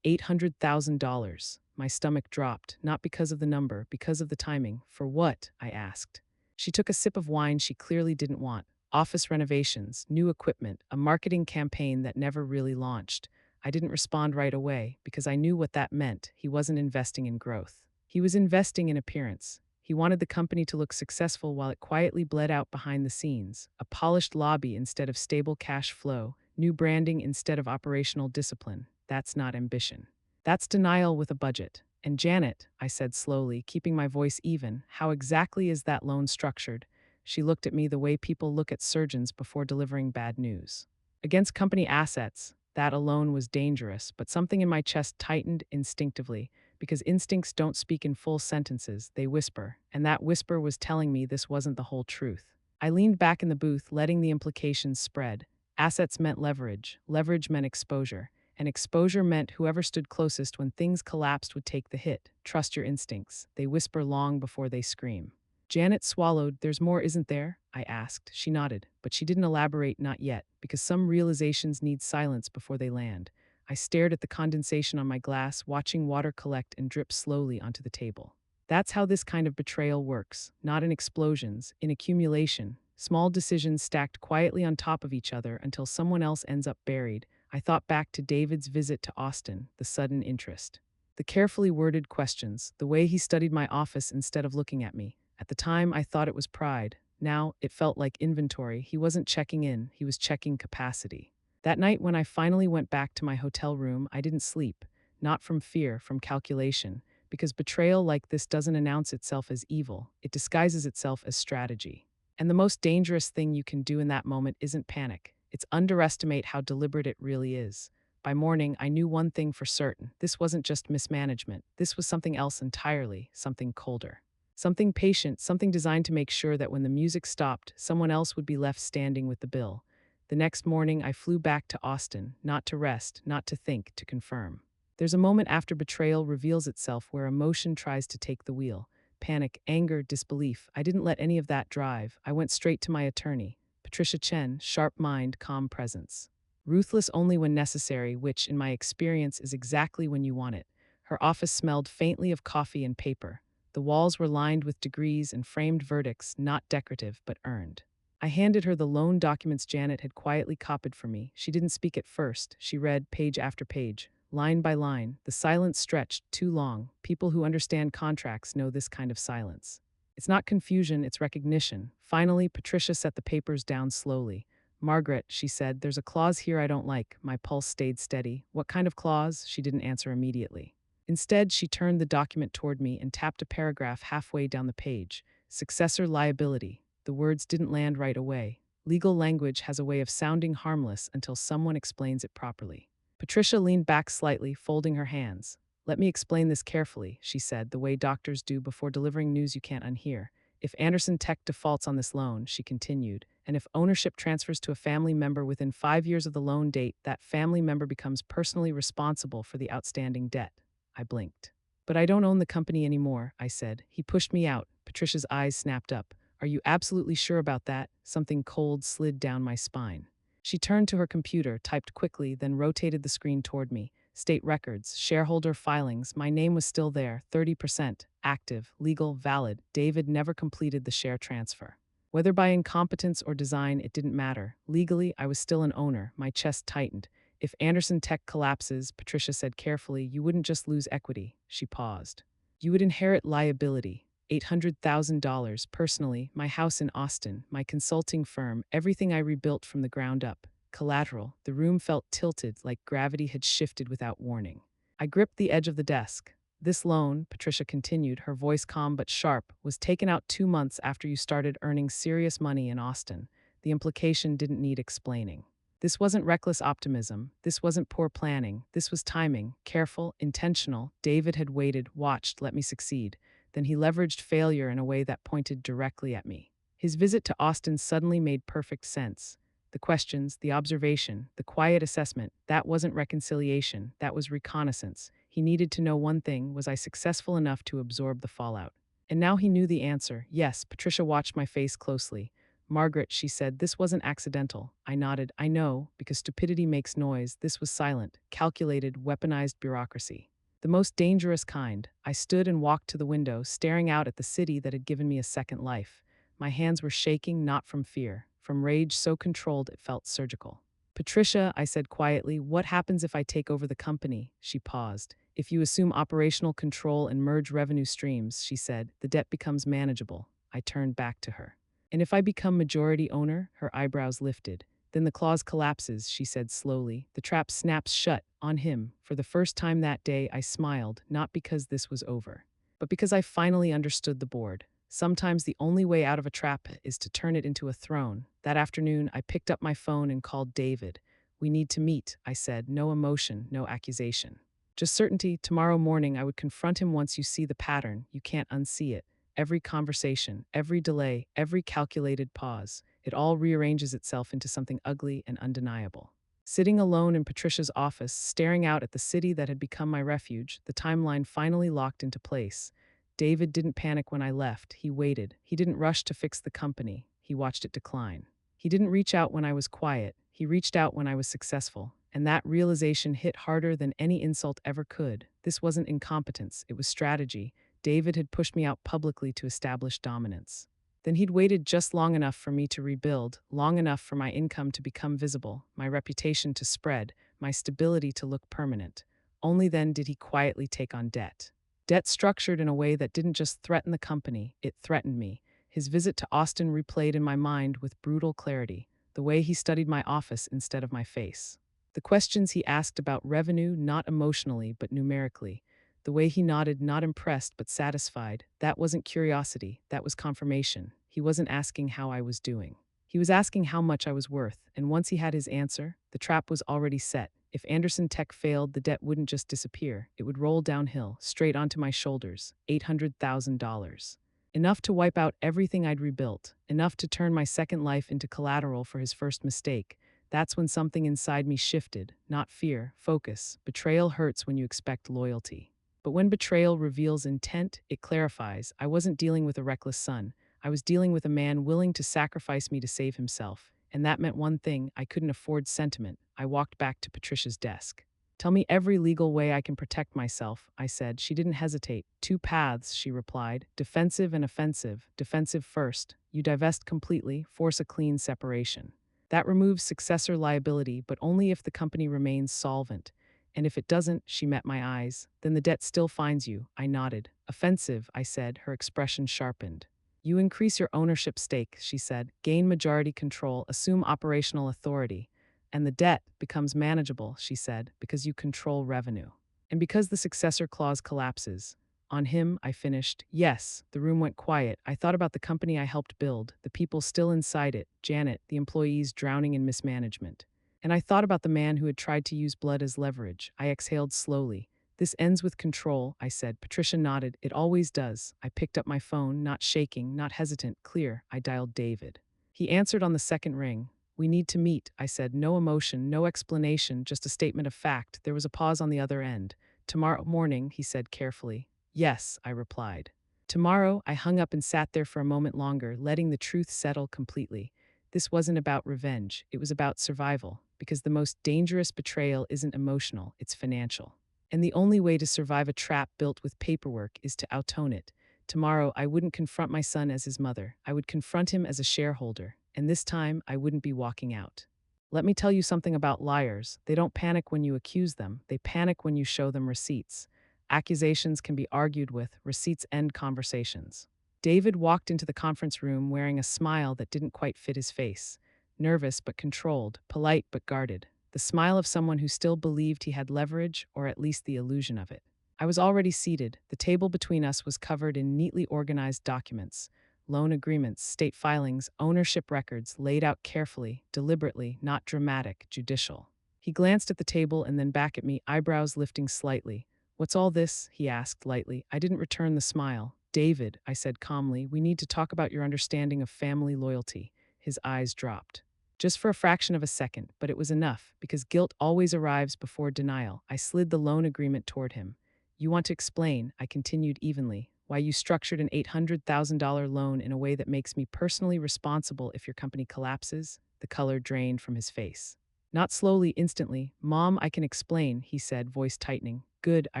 $800,000. My stomach dropped, not because of the number, because of the timing. For what? I asked. She took a sip of wine she clearly didn't want. Office renovations, new equipment, a marketing campaign that never really launched. I didn't respond right away because I knew what that meant. He wasn't investing in growth. He was investing in appearance. He wanted the company to look successful while it quietly bled out behind the scenes. A polished lobby instead of stable cash flow, new branding instead of operational discipline. That's not ambition. That's denial with a budget. And Janet, I said slowly, keeping my voice even, how exactly is that loan structured? She looked at me the way people look at surgeons before delivering bad news. Against company assets, that alone was dangerous, but something in my chest tightened instinctively, because instincts don't speak in full sentences, they whisper, and that whisper was telling me this wasn't the whole truth. I leaned back in the booth, letting the implications spread. Assets meant leverage, leverage meant exposure, and exposure meant whoever stood closest when things collapsed would take the hit. Trust your instincts. They whisper long before they scream. Janet swallowed. There's more, isn't there? I asked. She nodded, but she didn't elaborate, not yet, because some realizations need silence before they land. I stared at the condensation on my glass, watching water collect and drip slowly onto the table. That's how this kind of betrayal works, not in explosions, in accumulation. Small decisions stacked quietly on top of each other until someone else ends up buried. I thought back to David's visit to Austin, the sudden interest. The carefully worded questions, the way he studied my office instead of looking at me. At the time, I thought it was pride. Now, it felt like inventory. He wasn't checking in, he was checking capacity. That night, when I finally went back to my hotel room, I didn't sleep. Not from fear, from calculation. Because betrayal like this doesn't announce itself as evil, it disguises itself as strategy. And the most dangerous thing you can do in that moment isn't panic. It's underestimate how deliberate it really is. By morning, I knew one thing for certain. This wasn't just mismanagement. This was something else entirely, something colder. Something patient, something designed to make sure that when the music stopped, someone else would be left standing with the bill. The next morning, I flew back to Austin, not to rest, not to think, to confirm. There's a moment after betrayal reveals itself where emotion tries to take the wheel. Panic, anger, disbelief. I didn't let any of that drive. I went straight to my attorney, Patricia Chen, sharp mind, calm presence. Ruthless only when necessary, which, in my experience, is exactly when you want it. Her office smelled faintly of coffee and paper. The walls were lined with degrees and framed verdicts, not decorative, but earned. I handed her the loan documents Janet had quietly copied for me. She didn't speak at first. She read page after page, line by line. The silence stretched too long. People who understand contracts know this kind of silence. It's not confusion, it's recognition. Finally, Patricia set the papers down slowly. Margaret, she said, there's a clause here I don't like. My pulse stayed steady. What kind of clause? She didn't answer immediately. Instead, she turned the document toward me and tapped a paragraph halfway down the page. Successor liability. The words didn't land right away. Legal language has a way of sounding harmless until someone explains it properly. Patricia leaned back slightly, folding her hands. Let me explain this carefully, she said, the way doctors do before delivering news you can't unhear. If Anderson Tech defaults on this loan, she continued, and if ownership transfers to a family member within 5 years of the loan date, that family member becomes personally responsible for the outstanding debt. I blinked. But I don't own the company anymore, I said. He pushed me out. Patricia's eyes snapped up. Are you absolutely sure about that? Something cold slid down my spine. She turned to her computer, typed quickly, then rotated the screen toward me. State records, shareholder filings, my name was still there, 30%, active, legal, valid. David never completed the share transfer. Whether by incompetence or design, it didn't matter. Legally, I was still an owner. My chest tightened. If Anderson Tech collapses, Patricia said carefully, you wouldn't just lose equity. She paused. You would inherit liability. $800,000 personally, my house in Austin, my consulting firm, everything I rebuilt from the ground up. Collateral. The room felt tilted, like gravity had shifted without warning. I gripped the edge of the desk. This loan, Patricia continued, her voice calm but sharp, was taken out 2 months after you started earning serious money in Austin. The implication didn't need explaining. This wasn't reckless optimism. This wasn't poor planning. This was timing, careful, intentional. David had waited, watched, let me succeed. then he leveraged failure in a way that pointed directly at me. His visit to Austin suddenly made perfect sense. The questions, the observation, the quiet assessment, that wasn't reconciliation, that was reconnaissance. He needed to know one thing: was I successful enough to absorb the fallout? And now he knew the answer. Yes. Patricia watched my face closely. Margaret, she said, this wasn't accidental. I nodded. I know, because stupidity makes noise. This was silent, calculated, weaponized bureaucracy. The most dangerous kind. I stood and walked to the window, staring out at the city that had given me a second life. My hands were shaking, not from fear, from rage so controlled it felt surgical. Patricia, I said quietly, what happens if I take over the company? She paused. If you assume operational control and merge revenue streams, she said, the debt becomes manageable. I turned back to her. And if I become majority owner? Her eyebrows lifted. Then the clause collapses, she said slowly. The trap snaps shut on him. For the first time that day, I smiled, not because this was over, but because I finally understood the board. Sometimes the only way out of a trap is to turn it into a throne. That afternoon, I picked up my phone and called David. We need to meet, I said, no emotion, no accusation. Just certainty. Tomorrow morning, I would confront him. Once you see the pattern, you can't unsee it. Every conversation, every delay, every calculated pause, it all rearranges itself into something ugly and undeniable. Sitting alone in Patricia's office, staring out at the city that had become my refuge, the timeline finally locked into place. David didn't panic when I left. He waited. He didn't rush to fix the company. He watched it decline. He didn't reach out when I was quiet. He reached out when I was successful. And that realization hit harder than any insult ever could. This wasn't incompetence, it was strategy. David had pushed me out publicly to establish dominance. Then he'd waited just long enough for me to rebuild, long enough for my income to become visible, my reputation to spread, my stability to look permanent. Only then did he quietly take on debt. Debt structured in a way that didn't just threaten the company, it threatened me. His visit to Austin replayed in my mind with brutal clarity, the way he studied my office instead of my face. The questions he asked about revenue, not emotionally, but numerically. The way he nodded, not impressed, but satisfied. That wasn't curiosity, that was confirmation. He wasn't asking how I was doing. He was asking how much I was worth, and once he had his answer, the trap was already set. If Anderson Tech failed, the debt wouldn't just disappear. It would roll downhill, straight onto my shoulders, $800,000. Enough to wipe out everything I'd rebuilt, enough to turn my second life into collateral for his first mistake. That's when something inside me shifted, not fear, focus. Betrayal hurts when you expect loyalty. But when betrayal reveals intent, it clarifies. I wasn't dealing with a reckless son. I was dealing with a man willing to sacrifice me to save himself. And that meant one thing: I couldn't afford sentiment. I walked back to Patricia's desk. Tell me every legal way I can protect myself, I said. She didn't hesitate. Two paths, she replied. Defensive and offensive. Defensive first. You divest completely, force a clean separation. That removes successor liability, but only if the company remains solvent. And if it doesn't, she met my eyes, then the debt still finds you. I nodded. Offensive, I said, her expression sharpened. You increase your ownership stake, she said, gain majority control, assume operational authority. And the debt becomes manageable, she said, because you control revenue. And because the successor clause collapses. On him, I finished. Yes. The room went quiet. I thought about the company I helped build, the people still inside it, Janet, the employees drowning in mismanagement. And I thought about the man who had tried to use blood as leverage. I exhaled slowly. This ends with control, I said. Patricia nodded. It always does. I picked up my phone, not shaking, not hesitant, clear. I dialed David. He answered on the second ring. We need to meet, I said. No emotion, no explanation, just a statement of fact. There was a pause on the other end. Tomorrow morning, he said carefully. Yes, I replied. Tomorrow, I hung up and sat there for a moment longer, letting the truth settle completely. This wasn't about revenge. It was about survival, because the most dangerous betrayal isn't emotional, it's financial. And the only way to survive a trap built with paperwork is to outtone it. Tomorrow, I wouldn't confront my son as his mother. I would confront him as a shareholder. And this time, I wouldn't be walking out. Let me tell you something about liars. They don't panic when you accuse them. They panic when you show them receipts. Accusations can be argued with. Receipts end conversations. David walked into the conference room wearing a smile that didn't quite fit his face. Nervous but controlled, polite but guarded. The smile of someone who still believed he had leverage, or at least the illusion of it. I was already seated. The table between us was covered in neatly organized documents. Loan agreements, state filings, ownership records laid out carefully, deliberately, not dramatic, judicial. He glanced at the table and then back at me, eyebrows lifting slightly. What's all this? He asked lightly. I didn't return the smile. David, I said calmly, we need to talk about your understanding of family loyalty. His eyes dropped. Just for a fraction of a second, but it was enough, because guilt always arrives before denial. I slid the loan agreement toward him. You want to explain, I continued evenly, why you structured an $800,000 loan in a way that makes me personally responsible if your company collapses? The color drained from his face. Not slowly, instantly. Mom, I can explain, he said, voice tightening. Good, I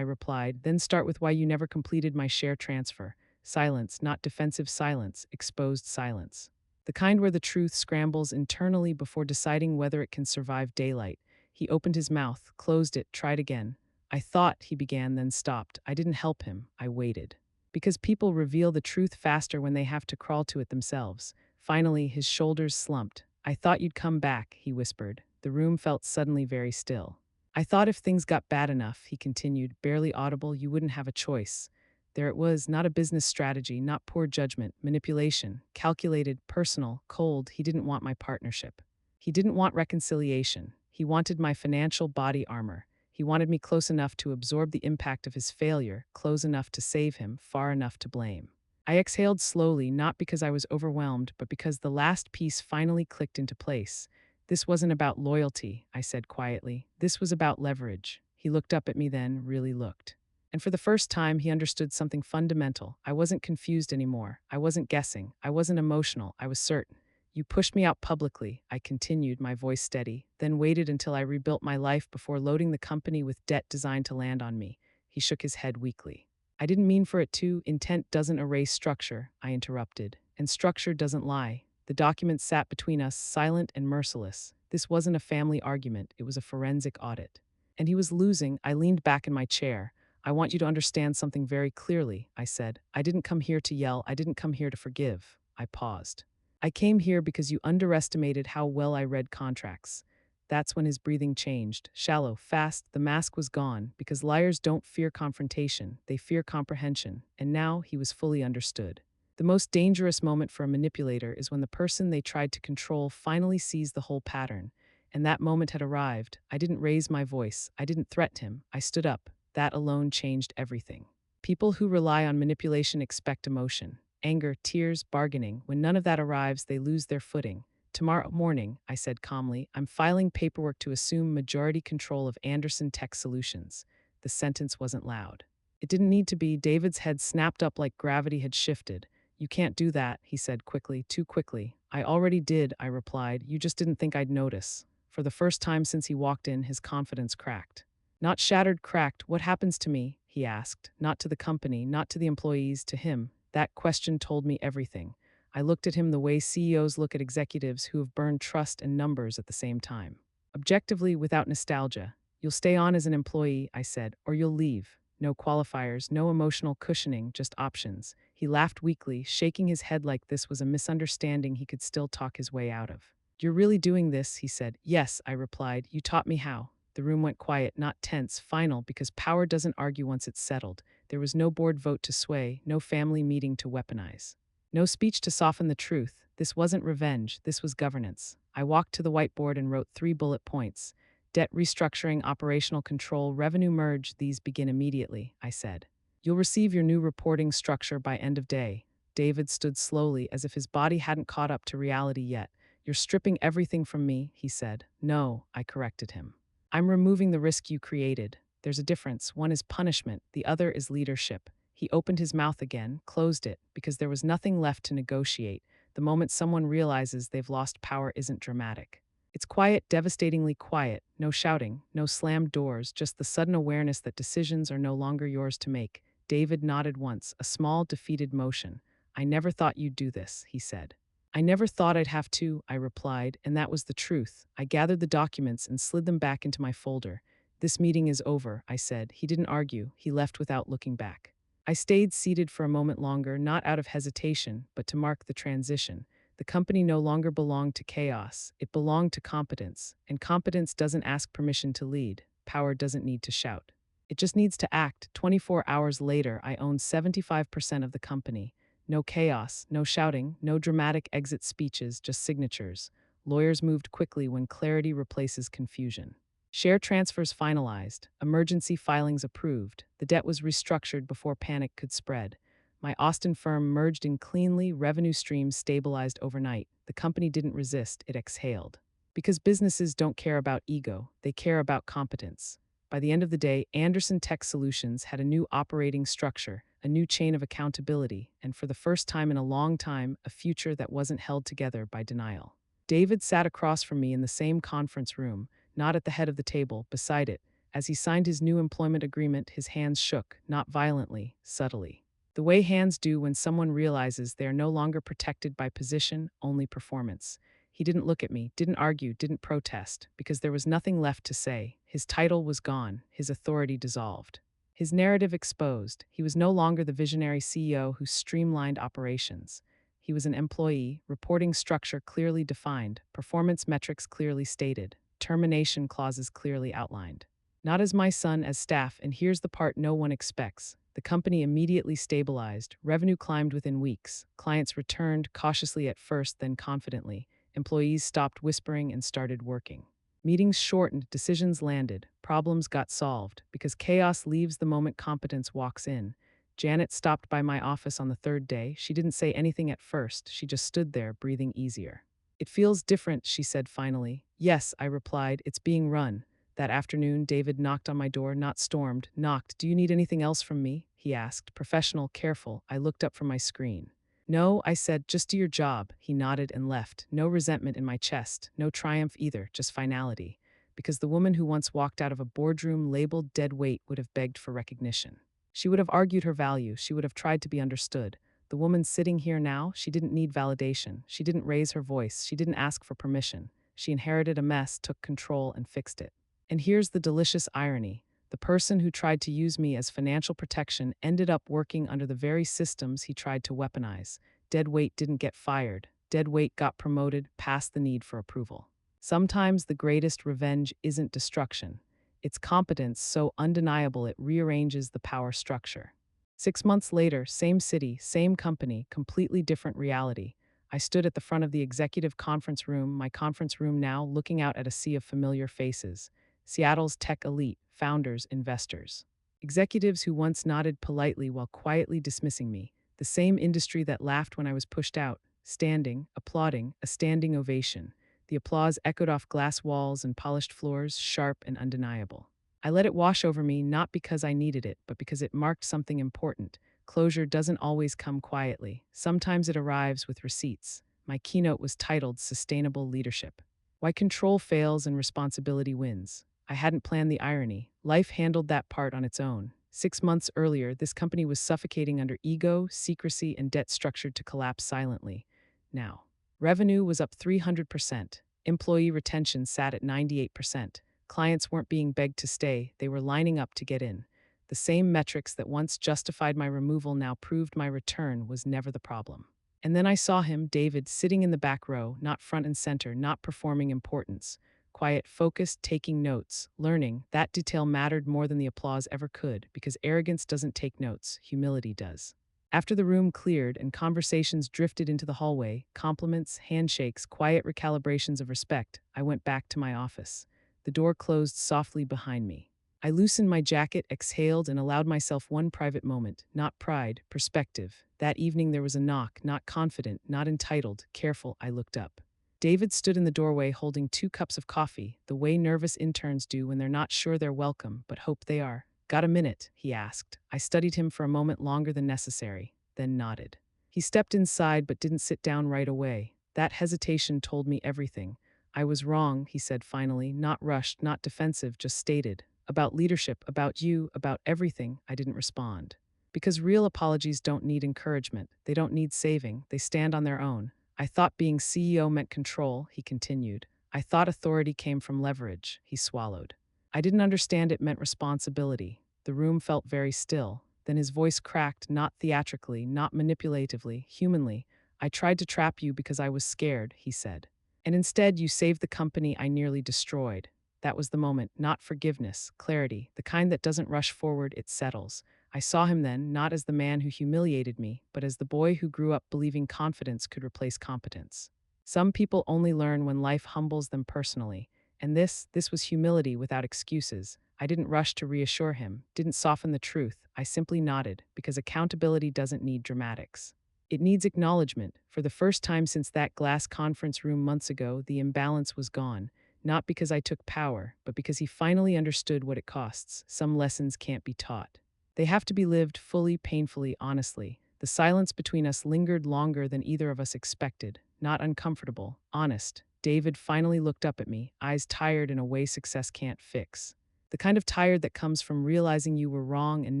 replied. Then start with why you never completed my share transfer. Silence, not defensive silence, exposed silence. The kind where the truth scrambles internally before deciding whether it can survive daylight. He opened his mouth, closed it, tried again. I thought, he began, then stopped. I didn't help him. I waited. Because people reveal the truth faster when they have to crawl to it themselves. Finally, his shoulders slumped. I thought you'd come back, he whispered. The room felt suddenly very still. I thought if things got bad enough, he continued, barely audible, you wouldn't have a choice. There it was, not a business strategy, not poor judgment, manipulation, calculated, personal, cold. He didn't want my partnership. He didn't want reconciliation. He wanted my financial body armor. He wanted me close enough to absorb the impact of his failure, close enough to save him, far enough to blame. I exhaled slowly, not because I was overwhelmed, but because the last piece finally clicked into place. This wasn't about loyalty, I said quietly. This was about leverage. He looked up at me then, really looked. And for the first time, he understood something fundamental. I wasn't confused anymore. I wasn't guessing. I wasn't emotional. I was certain. You pushed me out publicly, I continued, my voice steady, then waited until I rebuilt my life before loading the company with debt designed to land on me. He shook his head weakly. I didn't mean for it to. Intent doesn't erase structure, I interrupted. And structure doesn't lie. The document sat between us, silent and merciless. This wasn't a family argument, it was a forensic audit. And he was losing. I leaned back in my chair. I want you to understand something very clearly, I said. I didn't come here to yell. I didn't come here to forgive. I paused. I came here because you underestimated how well I read contracts. That's when his breathing changed. Shallow, fast, the mask was gone, because liars don't fear confrontation, they fear comprehension, and now he was fully understood. The most dangerous moment for a manipulator is when the person they tried to control finally sees the whole pattern. And that moment had arrived. I didn't raise my voice. I didn't threaten him. I stood up. That alone changed everything. People who rely on manipulation expect emotion. Anger, tears, bargaining. When none of that arrives, they lose their footing. Tomorrow morning, I said calmly, I'm filing paperwork to assume majority control of Anderson Tech Solutions. The sentence wasn't loud. It didn't need to be. David's head snapped up like gravity had shifted. You can't do that, he said quickly, too quickly. I already did, I replied. You just didn't think I'd notice. For the first time since he walked in, his confidence cracked. Not shattered, cracked. What happens to me? He asked. Not to the company, not to the employees, to him. That question told me everything. I looked at him the way CEOs look at executives who have burned trust and numbers at the same time. Objectively, without nostalgia. You'll stay on as an employee, I said, or you'll leave. No qualifiers, no emotional cushioning, just options. He laughed weakly, shaking his head like this was a misunderstanding he could still talk his way out of. You're really doing this, he said. Yes, I replied. You taught me how. The room went quiet, not tense, final, because power doesn't argue once it's settled. There was no board vote to sway, no family meeting to weaponize. No speech to soften the truth. This wasn't revenge, this was governance. I walked to the whiteboard and wrote 3 bullet points. Debt restructuring, operational control, revenue merge, these begin immediately, I said. You'll receive your new reporting structure by end of day. David stood slowly, as if his body hadn't caught up to reality yet. You're stripping everything from me, he said. No, I corrected him. I'm removing the risk you created. There's a difference. One is punishment, the other is leadership. He opened his mouth again, closed it, because there was nothing left to negotiate. The moment someone realizes they've lost power isn't dramatic. It's quiet, devastatingly quiet. No shouting, no slammed doors, just the sudden awareness that decisions are no longer yours to make. David nodded once, a small, defeated motion. I never thought you'd do this, he said. I never thought I'd have to, I replied, and that was the truth. I gathered the documents and slid them back into my folder. This meeting is over, I said. He didn't argue. He left without looking back. I stayed seated for a moment longer, not out of hesitation, but to mark the transition. The company no longer belonged to chaos. It belonged to competence, and competence doesn't ask permission to lead. Power doesn't need to shout. It just needs to act. 24 hours later, I owned 75% of the company. No chaos, no shouting, no dramatic exit speeches, just signatures. Lawyers moved quickly when clarity replaces confusion. Share transfers finalized, emergency filings approved. The debt was restructured before panic could spread. My Austin firm merged in cleanly, revenue streams stabilized overnight. The company didn't resist, it exhaled. Because businesses don't care about ego, they care about competence. By the end of the day, Anderson Tech Solutions had a new operating structure, a new chain of accountability, and for the first time in a long time, a future that wasn't held together by denial. David sat across from me in the same conference room, not at the head of the table, beside it. As he signed his new employment agreement, his hands shook, not violently, subtly. The way hands do when someone realizes they are no longer protected by position, only performance. He didn't look at me, didn't argue, didn't protest, because there was nothing left to say. His title was gone, his authority dissolved. His narrative exposed. He was no longer the visionary CEO who streamlined operations. He was an employee, reporting structure clearly defined, performance metrics clearly stated, termination clauses clearly outlined. Not as my son, as staff, and here's the part no one expects. The company immediately stabilized, revenue climbed within weeks, clients returned, cautiously at first, then confidently. Employees stopped whispering and started working. Meetings shortened, decisions landed, problems got solved, because chaos leaves the moment competence walks in. Janet stopped by my office on the third day. She didn't say anything at first, she just stood there, breathing easier. "It feels different," she said finally. "Yes," I replied, "it's being run." That afternoon, David knocked on my door, not stormed, knocked. "Do you need anything else from me?" he asked, professional, careful. I looked up from my screen. "No," I said, "just do your job." He nodded and left. No resentment in my chest, no triumph either, just finality. Because the woman who once walked out of a boardroom labeled dead weight would have begged for recognition. She would have argued her value, she would have tried to be understood. The woman sitting here now, she didn't need validation. She didn't raise her voice, she didn't ask for permission. She inherited a mess, took control, and fixed it. And here's the delicious irony. The person who tried to use me as financial protection ended up working under the very systems he tried to weaponize. Dead weight didn't get fired. Dead weight got promoted past the need for approval. Sometimes the greatest revenge isn't destruction. It's competence so undeniable it rearranges the power structure. 6 months later, same city, same company, completely different reality. I stood at the front of the executive conference room, my conference room now, looking out at a sea of familiar faces. Seattle's tech elite, founders, investors. Executives who once nodded politely while quietly dismissing me. The same industry that laughed when I was pushed out, standing, applauding, a standing ovation. The applause echoed off glass walls and polished floors, sharp and undeniable. I let it wash over me, not because I needed it, but because it marked something important. Closure doesn't always come quietly. Sometimes it arrives with receipts. My keynote was titled Sustainable Leadership. Why control fails and responsibility wins. I hadn't planned the irony. Life handled that part on its own. 6 months earlier, this company was suffocating under ego, secrecy, and debt structured to collapse silently. Now, revenue was up 300%. Employee retention sat at 98%. Clients weren't being begged to stay, they were lining up to get in. The same metrics that once justified my removal now proved my return was never the problem. And then I saw him, David, sitting in the back row, not front and center, not performing importance. Quiet, focused, taking notes, learning. That detail mattered more than the applause ever could, because arrogance doesn't take notes, humility does. After the room cleared and conversations drifted into the hallway, compliments, handshakes, quiet recalibrations of respect, I went back to my office. The door closed softly behind me. I loosened my jacket, exhaled, and allowed myself one private moment, not pride, perspective. That evening there was a knock, not confident, not entitled, careful. I looked up. David stood in the doorway holding 2 cups of coffee, the way nervous interns do when they're not sure they're welcome, but hope they are. "Got a minute?" he asked. I studied him for a moment longer than necessary, then nodded. He stepped inside but didn't sit down right away. That hesitation told me everything. "I was wrong," he said finally, not rushed, not defensive, just stated. "About leadership, about you, about everything." I didn't respond. Because real apologies don't need encouragement, they don't need saving, they stand on their own. "I thought being CEO meant control," he continued. "I thought authority came from leverage," he swallowed. I didn't understand it meant responsibility. The room felt very still. Then his voice cracked, not theatrically, not manipulatively, humanly. "I tried to trap you because I was scared," he said. "And instead you saved the company I nearly destroyed." That was the moment, not forgiveness, clarity, the kind that doesn't rush forward, it settles. I saw him then, not as the man who humiliated me, but as the boy who grew up believing confidence could replace competence. Some people only learn when life humbles them personally, and this was humility without excuses. I didn't rush to reassure him, didn't soften the truth. I simply nodded, because accountability doesn't need dramatics. It needs acknowledgement. For the first time since that glass conference room months ago, the imbalance was gone. Not because I took power, but because he finally understood what it costs. Some lessons can't be taught. They have to be lived fully, painfully, honestly. The silence between us lingered longer than either of us expected. Not uncomfortable, honest. David finally looked up at me, eyes tired in a way success can't fix. The kind of tired that comes from realizing you were wrong and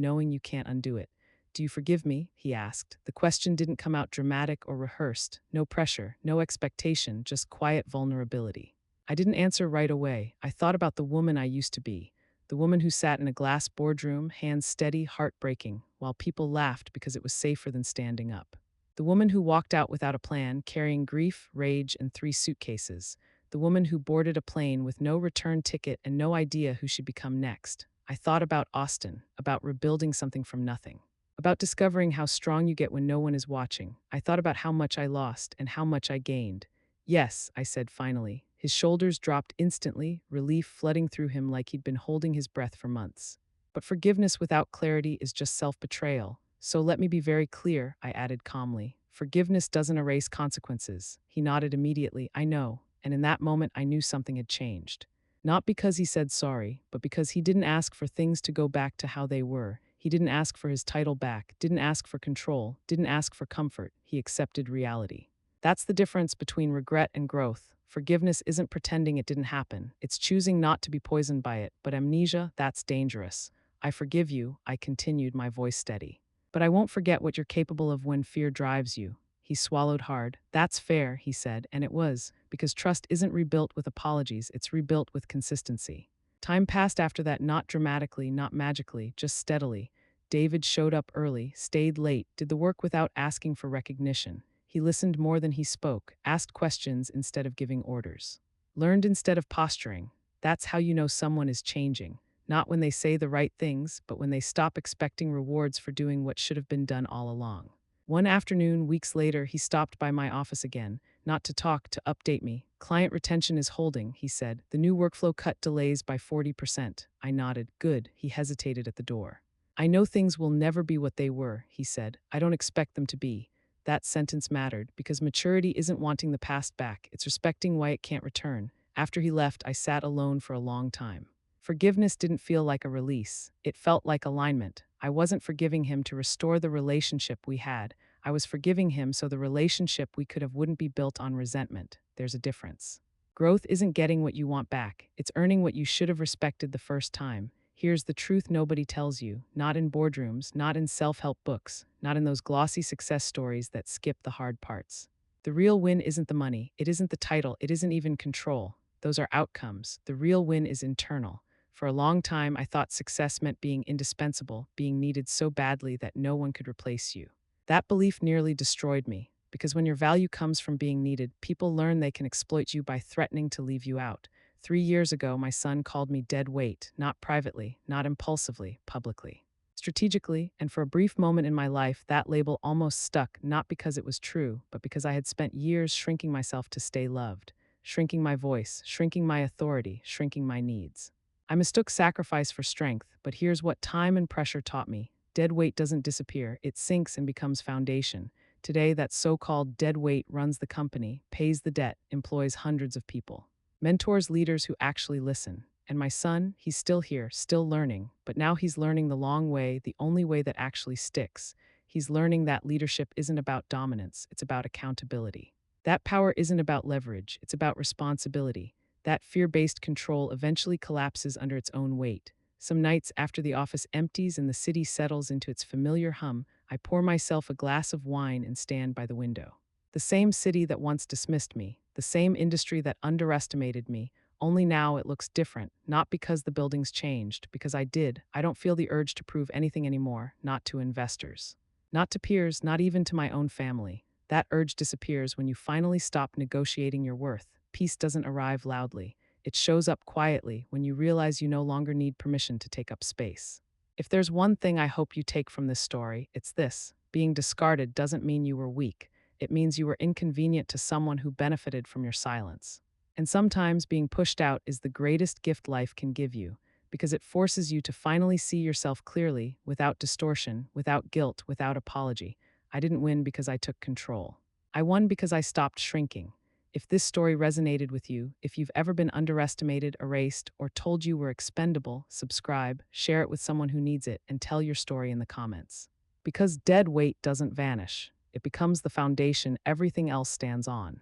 knowing you can't undo it. "Do you forgive me?" he asked. The question didn't come out dramatic or rehearsed. No pressure, no expectation, just quiet vulnerability. I didn't answer right away. I thought about the woman I used to be. The woman who sat in a glass boardroom, hands steady, heart breaking, while people laughed because it was safer than standing up. The woman who walked out without a plan, carrying grief, rage, and 3 suitcases. The woman who boarded a plane with no return ticket and no idea who she'd become next. I thought about Austin, about rebuilding something from nothing, about discovering how strong you get when no one is watching. I thought about how much I lost and how much I gained. "Yes," I said finally. His shoulders dropped instantly, relief flooding through him like he'd been holding his breath for months. "But forgiveness without clarity is just self-betrayal. So let me be very clear," I added calmly. "Forgiveness doesn't erase consequences." He nodded immediately. "I know." And in that moment, I knew something had changed. Not because he said sorry, but because he didn't ask for things to go back to how they were. He didn't ask for his title back, didn't ask for control, didn't ask for comfort. He accepted reality. That's the difference between regret and growth. Forgiveness isn't pretending it didn't happen. It's choosing not to be poisoned by it. But amnesia, that's dangerous. "I forgive you," I continued, my voice steady. "But I won't forget what you're capable of when fear drives you." He swallowed hard. "That's fair," he said, and it was, because trust isn't rebuilt with apologies, it's rebuilt with consistency. Time passed after that, not dramatically, not magically, just steadily. David showed up early, stayed late, did the work without asking for recognition. He listened more than he spoke, asked questions instead of giving orders, learned instead of posturing. That's how you know someone is changing. Not when they say the right things, but when they stop expecting rewards for doing what should have been done all along. One afternoon, weeks later, he stopped by my office again, not to talk, to update me. "Client retention is holding," he said. "The new workflow cut delays by 40%. I nodded. "Good." He hesitated at the door. "I know things will never be what they were," he said. "I don't expect them to be." That sentence mattered, because maturity isn't wanting the past back, it's respecting why it can't return. After he left, I sat alone for a long time. Forgiveness didn't feel like a release. It felt like alignment. I wasn't forgiving him to restore the relationship we had. I was forgiving him so the relationship we could have wouldn't be built on resentment. There's a difference. Growth isn't getting what you want back. It's earning what you should have respected the first time. Here's the truth nobody tells you, not in boardrooms, not in self-help books, not in those glossy success stories that skip the hard parts. The real win isn't the money, it isn't the title, it isn't even control. Those are outcomes. The real win is internal. For a long time, I thought success meant being indispensable, being needed so badly that no one could replace you. That belief nearly destroyed me, because when your value comes from being needed, people learn they can exploit you by threatening to leave you out. 3 years ago, my son called me dead weight, not privately, not impulsively, publicly. Strategically, and for a brief moment in my life, that label almost stuck, not because it was true, but because I had spent years shrinking myself to stay loved, shrinking my voice, shrinking my authority, shrinking my needs. I mistook sacrifice for strength, but here's what time and pressure taught me. Dead weight doesn't disappear, it sinks and becomes foundation. Today, that so-called dead weight runs the company, pays the debt, employs hundreds of people. Mentors leaders who actually listen. And my son, he's still here, still learning, but now he's learning the long way, the only way that actually sticks. He's learning that leadership isn't about dominance, it's about accountability. That power isn't about leverage, it's about responsibility. That fear-based control eventually collapses under its own weight. Some nights, after the office empties and the city settles into its familiar hum, I pour myself a glass of wine and stand by the window. The same city that once dismissed me, the same industry that underestimated me, only now it looks different, not because the buildings changed, because I did. I don't feel the urge to prove anything anymore, not to investors, not to peers, not even to my own family. That urge disappears when you finally stop negotiating your worth. Peace doesn't arrive loudly. It shows up quietly when you realize you no longer need permission to take up space. If there's one thing I hope you take from this story, it's this. Being discarded doesn't mean you were weak. It means you were inconvenient to someone who benefited from your silence. And sometimes being pushed out is the greatest gift life can give you. because it forces you to finally see yourself clearly, without distortion, without guilt, without apology. I didn't win because I took control. I won because I stopped shrinking. If this story resonated with you, if you've ever been underestimated, erased, or told you were expendable, subscribe, share it with someone who needs it, and tell your story in the comments. Because dead weight doesn't vanish, it becomes the foundation everything else stands on.